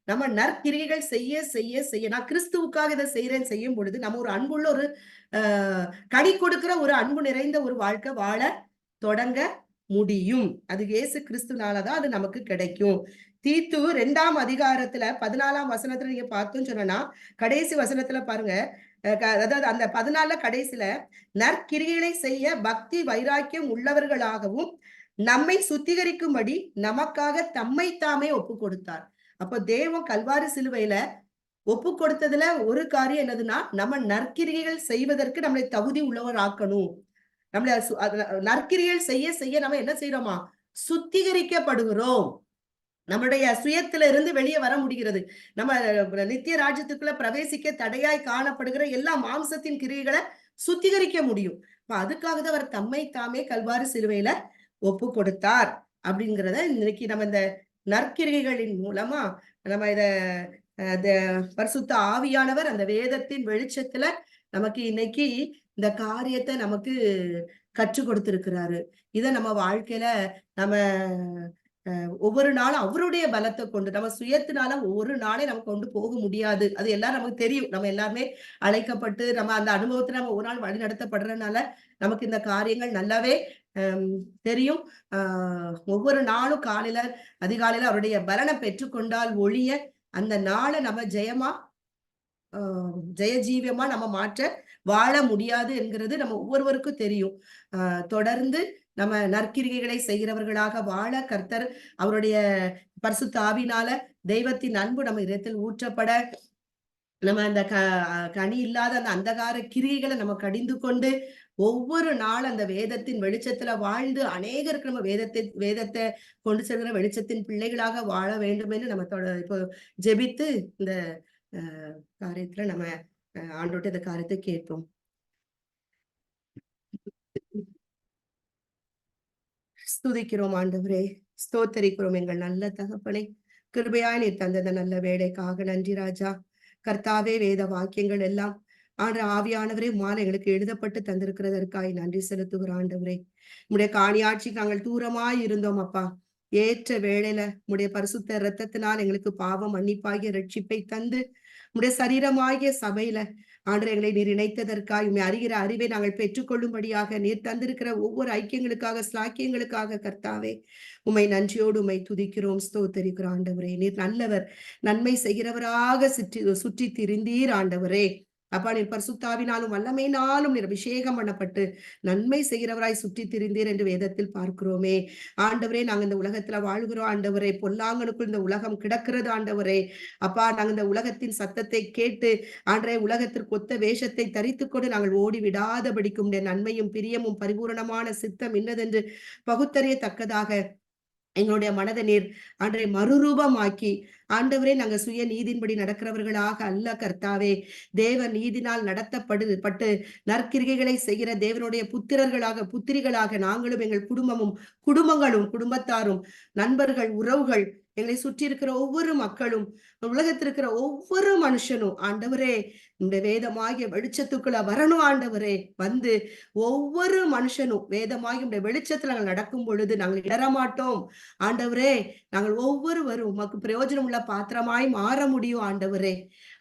நம்ம நற்கிரியைகள் செய்ய செய்ய செய்ய நான் கிறிஸ்துவுக்காக இதை செய்யறேன் செய்யும் பொழுது நம்ம ஒரு அன்புள்ள ஒரு கனி கொடுக்கிற ஒரு அன்பு நிறைந்த ஒரு வாழ்க்கை வாழ தொடங்க முடியும். அது இயேசு கிறிஸ்துனாலதான் அது நமக்கு கிடைக்கும். தீத்து 2ஆம் அதிகாரத்துல 14ஆம் வசனத்துல நீங்க பார்த்தோம்னு சொன்னா கடைசி வசனத்துல பாருங்க, அதாவது அந்த 14 கடைசியில நற்கிரிகளை செய்ய பக்தி வைராக்கியம் உள்ளவர்களாகவும் நம்மை சுத்திகரிக்கும்படி நமக்காக தம்மை தாமே ஒப்பு கொடுத்தார். அப்ப தேவன் கல்வாரி சிலுவையில ஒப்பு கொடுத்ததுல ஒரு காரியம் என்னதுன்னா, நம்ம நற்கிரிகள் செய்வதற்கு நம்மளை தகுதி உள்ளவர் ஆக்கணும். நம்மள நற்கிரிகள் செய்ய செய்ய நம்ம என்ன செய்யறோமா, சுத்திகரிக்கப்படுகிறோம். நம்மளுடைய சுயத்துல இருந்து வெளியே வர முடிகிறது. நம்ம நித்திய ராஜ்யத்துக்குள்ள பிரவேசிக்க தடையாய் காணப்படுகிற எல்லா மாம்சத்தின் கிரியைகளை சுத்திகரிக்க முடியும். அதுக்காக தான் அவர் தம்மை தாமே கல்வாரி சிலுவையில ஒப்பு கொடுத்தார் அப்படிங்கிறத இன்னைக்கு நம்ம இந்த நற்கிரிகைகளின் மூலமா நம்ம இத பரிசுத்த ஆவியானவர் அந்த வேதத்தின் வெளிச்சத்துல நமக்கு இன்னைக்கு இந்த காரியத்தை நமக்கு கற்றுக் கொடுத்திருக்கிறாரு. இத நம்ம வாழ்க்கையில நம்ம ஒவ்வொரு நாளும் அவருடைய பலத்தை கொண்டு நம்ம சுயத்தினால ஒவ்வொரு நாளையும் நம்ம கொண்டு போக முடியாது. அது எல்லாம் நமக்கு தெரியும். நம்ம எல்லாருமே அழைக்கப்பட்டு நம்ம அந்த அனுபவத்தை நம்ம ஒரு நாள் வழி நடத்தப்படுறதுனால நமக்கு இந்த காரியங்கள் நல்லாவே தெரியும். ஒவ்வொரு நாளும் காலையில அதிகாலையில அவருடைய பலனை பெற்றுக்கொண்டால் ஒழிய அந்த நாளை நம்ம ஜெயமா ஜெயஜீவியமா நம்ம மாற்ற வாழ முடியாது என்கிறது நம்ம ஒவ்வொருவருக்கும் தெரியும். தொடர்ந்து நம்ம நற்கிரிகைகளை செய்கிறவர்களாக வாழ கர்த்தர் அவருடைய பரிசுத்த ஆவியினால தெய்வத்தின் அன்பு நம்ம இதயத்தில் ஊற்றப்பட நம்ம அந்த கனி இல்லாத அந்த அந்தகார கிரியைகளை நம்ம கடிந்து கொண்டு ஒவ்வொரு நாள் அந்த வேதத்தின் வெளிச்சத்துல வாழ்ந்து அநேகருக்கு நம்ம வேதத்தை கொண்டு செல்கிற வெளிச்சத்தின் பிள்ளைகளாக வாழ வேண்டும் என்று நம்ம இப்போ ஜெபித்து இந்த காரியத்துல நம்ம ஆண்டோட்ட இந்த காரியத்தை கேட்போம். ஸ்துதிக்கிறோம் ஆண்டவரே, ஸ்தோத்தரிக்கிறோம் எங்கள் நல்ல தகப்பனை. கிருபையாய் நீ தந்தத நல்ல வேலைக்காக நன்றி ராஜா. கர்த்தாவே, வேத வாக்கியங்கள் எல்லாம் ஆவியானவரே மாலை எங்களுக்கு எழுதப்பட்டு தந்திருக்கிறதற்காய் நன்றி செலுத்துகிற ஆண்டவரே. உடைய காணியாட்சிக்கு நாங்கள் தூரமாய் இருந்தோம் அப்பா. ஏற்ற வேளையில உடைய பரிசுத்த இரத்தத்தினால் எங்களுக்கு பாவம் மன்னிப்பாகிய ரட்சிப்பை தந்து உடைய சரீரமாகிய சபையில ஆண்டவரே எங்களை நீர் இணைத்ததற்காக உண்மை அறிகிற அறிவை நாங்கள் பெற்றுக்கொள்ளும்படியாக நீர் தந்திருக்கிற ஒவ்வொரு ஐக்கியங்களுக்காக ஸ்லாக்கியங்களுக்காக கர்த்தாவே உம்மை நன்றியோடு உம்மை துதிக்கிறோம், ஸ்தோத்தரிக்கிறோம் ஆண்டவரே. நீர் நல்லவர், நன்மை செய்கிறவராக சுற்றி திரிந்தீர் ஆண்டவரே. அப்பா, நீர் பரிசுத்தாவினாலும் வல்லமையினாலும் நீர் அபிஷேகம் பண்ணப்பட்டு நன்மை செய்கிறவராய் சுற்றி திரிந்தீர் என்று வேதத்தில் பார்க்கிறோமே. ஆண்டவரே, நாங்க இந்த உலகத்துல வாழ்கிறோம் ஆண்டவரே. பொல்லாங்கனுக்குள் இந்த உலகம் கிடக்கிறது ஆண்டவரே. அப்பா, நாங்க இந்த உலகத்தின் சத்தத்தை கேட்டு ஆண்டவரே உலகத்திற்கு ஒத்த வேஷத்தை தரித்துக்கொண்டு நாங்கள் ஓடி விடாதபடிக்கும் நன்மையும் பிரியமும் பரிபூரணமான சித்தம் இன்னதென்று பகுத்தறியத்தக்கதாக எங்களுடைய மனதை நீர் ஆண்டவரை மறுரூபமாக்கி ஆண்டவரே நாங்க சுய நீதியின்படி நடக்கிறவர்களாக அல்ல கர்த்தாவே, தேவ நீதினால் நடத்தப்பட்டு நற்கிரிகைகளை செய்கிற தேவனுடைய புத்திரர்களாக புத்திரிகளாக நாங்களும் எங்கள் குடும்பங்களும் குடும்பத்தாரும் நண்பர்கள் உறவுகள் எங்களை சுற்றி இருக்கிற ஒவ்வொரு மக்களும் உலகத்தில் இருக்கிற ஒவ்வொரு மனுஷனும் ஆண்டவரே இந்த வேதமாகிய வெளிச்சத்துக்குள்ள வரணும் ஆண்டவரே. வந்து ஒவ்வொரு மனுஷனும் வேதமாகி இந்த வெளிச்சத்துல நாங்கள் நடக்கும் பொழுது நாங்கள் இடரமாட்டோம் ஆண்டவரே. நாங்கள் ஒவ்வொருவரும் உமக்கு பிரயோஜனம் உள்ள பாத்திரமாய் மாற முடியும் ஆண்டவரே.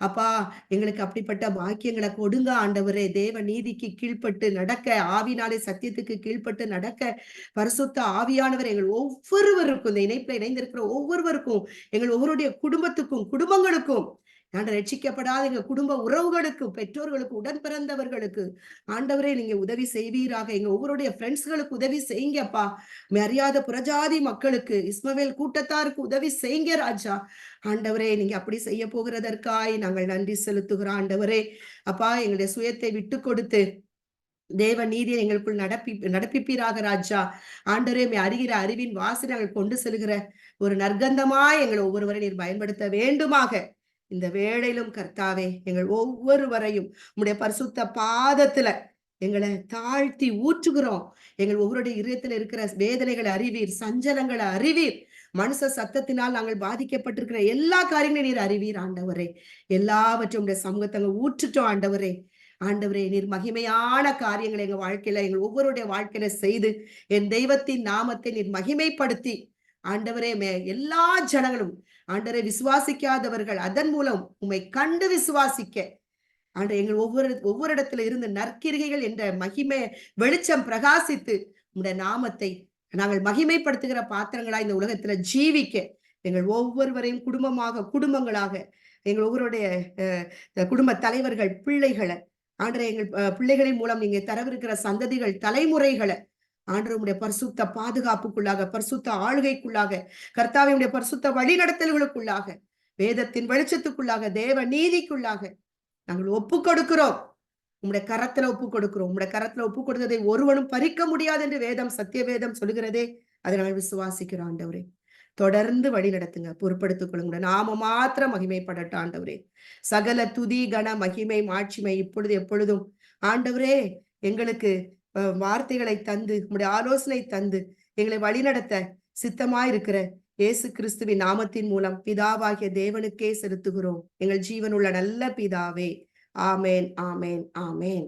அப்பா, எங்களுக்கு அப்படிப்பட்ட பாக்கியங்களை கொடுங்க ஆண்டவரே. தேவ நீதிக்கு கீழ்பட்டு நடக்க, ஆவினாலே சத்தியத்துக்கு கீழ்பட்டு நடக்க பரிசுத்த ஆவியானவர் எங்கள் ஒவ்வொருவருக்கும் இந்த இணைப்புல இணைந்திருக்கிற ஒவ்வொருவருக்கும் எங்கள் ஒவ்வொருடைய குடும்பங்களுக்கும் ரட்சிக்கப்படாத எங்க குடும்ப உறவுகளுக்கு, பெற்றோர்களுக்கு, உடன் பிறந்தவர்களுக்கு ஆண்டவரே நீங்க உதவி செய்வீராக. எங்க ஒவ்வொருடைய ஃப்ரெண்ட்ஸ்களுக்கு உதவி செய்யுங்கப்பா. அறியாத புறஜாதி மக்களுக்கு, இஸ்மவேல் கூட்டத்தாருக்கு உதவி செய்யுங்க ராஜா. ஆண்டவரே, நீங்க அப்படி செய்ய போகிறதற்காய் நாங்கள் நன்றி செலுத்துகிறோம் ஆண்டவரே. அப்பா, எங்களுடைய சுயத்தை விட்டு கொடுத்து தேவ நீதியை எங்களுக்குள் நடப்பிப்பீராக ராஜா. ஆண்டவரே, அறிகிற அறிவின் வாசனை நாங்கள் கொண்டு செல்கிற ஒரு நற்கந்தமாய் எங்களை ஒவ்வொருவரை நீர் பயன்படுத்த வேண்டுமாக இந்த வேளையிலும் கர்த்தாவே எங்கள் ஒவ்வொருவரையும் உம்முடைய பரிசுத்த பாதத்துல எங்களை தாழ்த்தி ஊற்றுகிறோம். எங்கள் ஒவ்வொருடைய இதயத்துல இருக்கிற வேதனைகளை அறிவீர், சஞ்சலங்களை அறிவீர். மனுஷ சத்தத்தினால் நாங்கள் பாதிக்கப்பட்டிருக்கிற எல்லா காரியங்களையும் நீர் அறிவீர் ஆண்டவரே. எல்லாவற்றையும் உடைய சமூகத்தை ஊற்றுட்டோம் ஆண்டவரே. ஆண்டவரே, நீர் மகிமையான காரியங்களை எங்க வாழ்க்கையில எங்கள் ஒவ்வொருடைய வாழ்க்கையில செய்து என் தெய்வத்தின் நாமத்தை நீர் மகிமைப்படுத்தி ஆண்டவரே எல்லா ஜனங்களும் ஆண்டவரை விசுவாசிக்காதவர்கள் அதன் மூலம் உம்மை கண்டு விசுவாசிக்க ஆண்டு எங்கள் ஒவ்வொரு இடத்துல இருந்து நற்கிரிகைகள் என்ற மகிமை வெளிச்சம் பிரகாசித்து உம்முடைய நாமத்தை நாங்கள் மகிமைப்படுத்துகிற பாத்திரங்களா இந்த உலகத்துல ஜீவிக்க எங்கள் ஒவ்வொருவரையும் குடும்பங்களாக எங்கள் ஒவ்வொருடைய குடும்ப தலைவர்கள் பிள்ளைகளை ஆண்டரை எங்கள் பிள்ளைகளின் மூலம் நீங்க தரவிருக்கிற சந்ததிகள் தலைமுறைகளை ஆண்டு உடைய பரிசுத்த பாதுகாப்புக்குள்ளாக பரிசுத்த ஆளுகைக்குள்ளாக கர்த்தாவினுடைய பரிசுத்த வழிநடத்தல்களுக்குள்ளாக வேதத்தின் வெளிச்சத்துக்குள்ளாக தேவ நீதிக்குள்ளாக நாங்கள் ஒப்பு கொடுக்கிறோம். உம்முடைய கரத்துல ஒப்பு கொடுக்கிறோம். உம்முடைய கரத்துல ஒப்பு கொடுத்ததை ஒருவனும் பறிக்க முடியாது என்று வேதம் சத்திய வேதம் சொல்லுகிறதே, அதை நாங்கள் விசுவாசிக்கிறோம். ஆண்டவரே தொடர்ந்து வழி நடத்துங்க, பொறுப்படுத்திக் கொள்ளுங்க. நாம மாத்திரம் மகிமைப்படட்டும் ஆண்டவரே. சகல துதி கன மகிமை மாட்சிமை இப்பொழுது எப்பொழுதும் ஆண்டவரே எங்களுக்கு வார்த்தைகளை தந்து உம்முடைய ஆலோசனை தந்து எங்களை வழிநடத்த சித்தமாயிருக்கிற இயேசு கிறிஸ்துவின் நாமத்தின் மூலம் பிதாவாகிய தேவனுக்கே செலுத்துகிறோம். எங்கள் ஜீவனுள்ள நல்ல பிதாவே. ஆமேன், ஆமேன், ஆமேன்.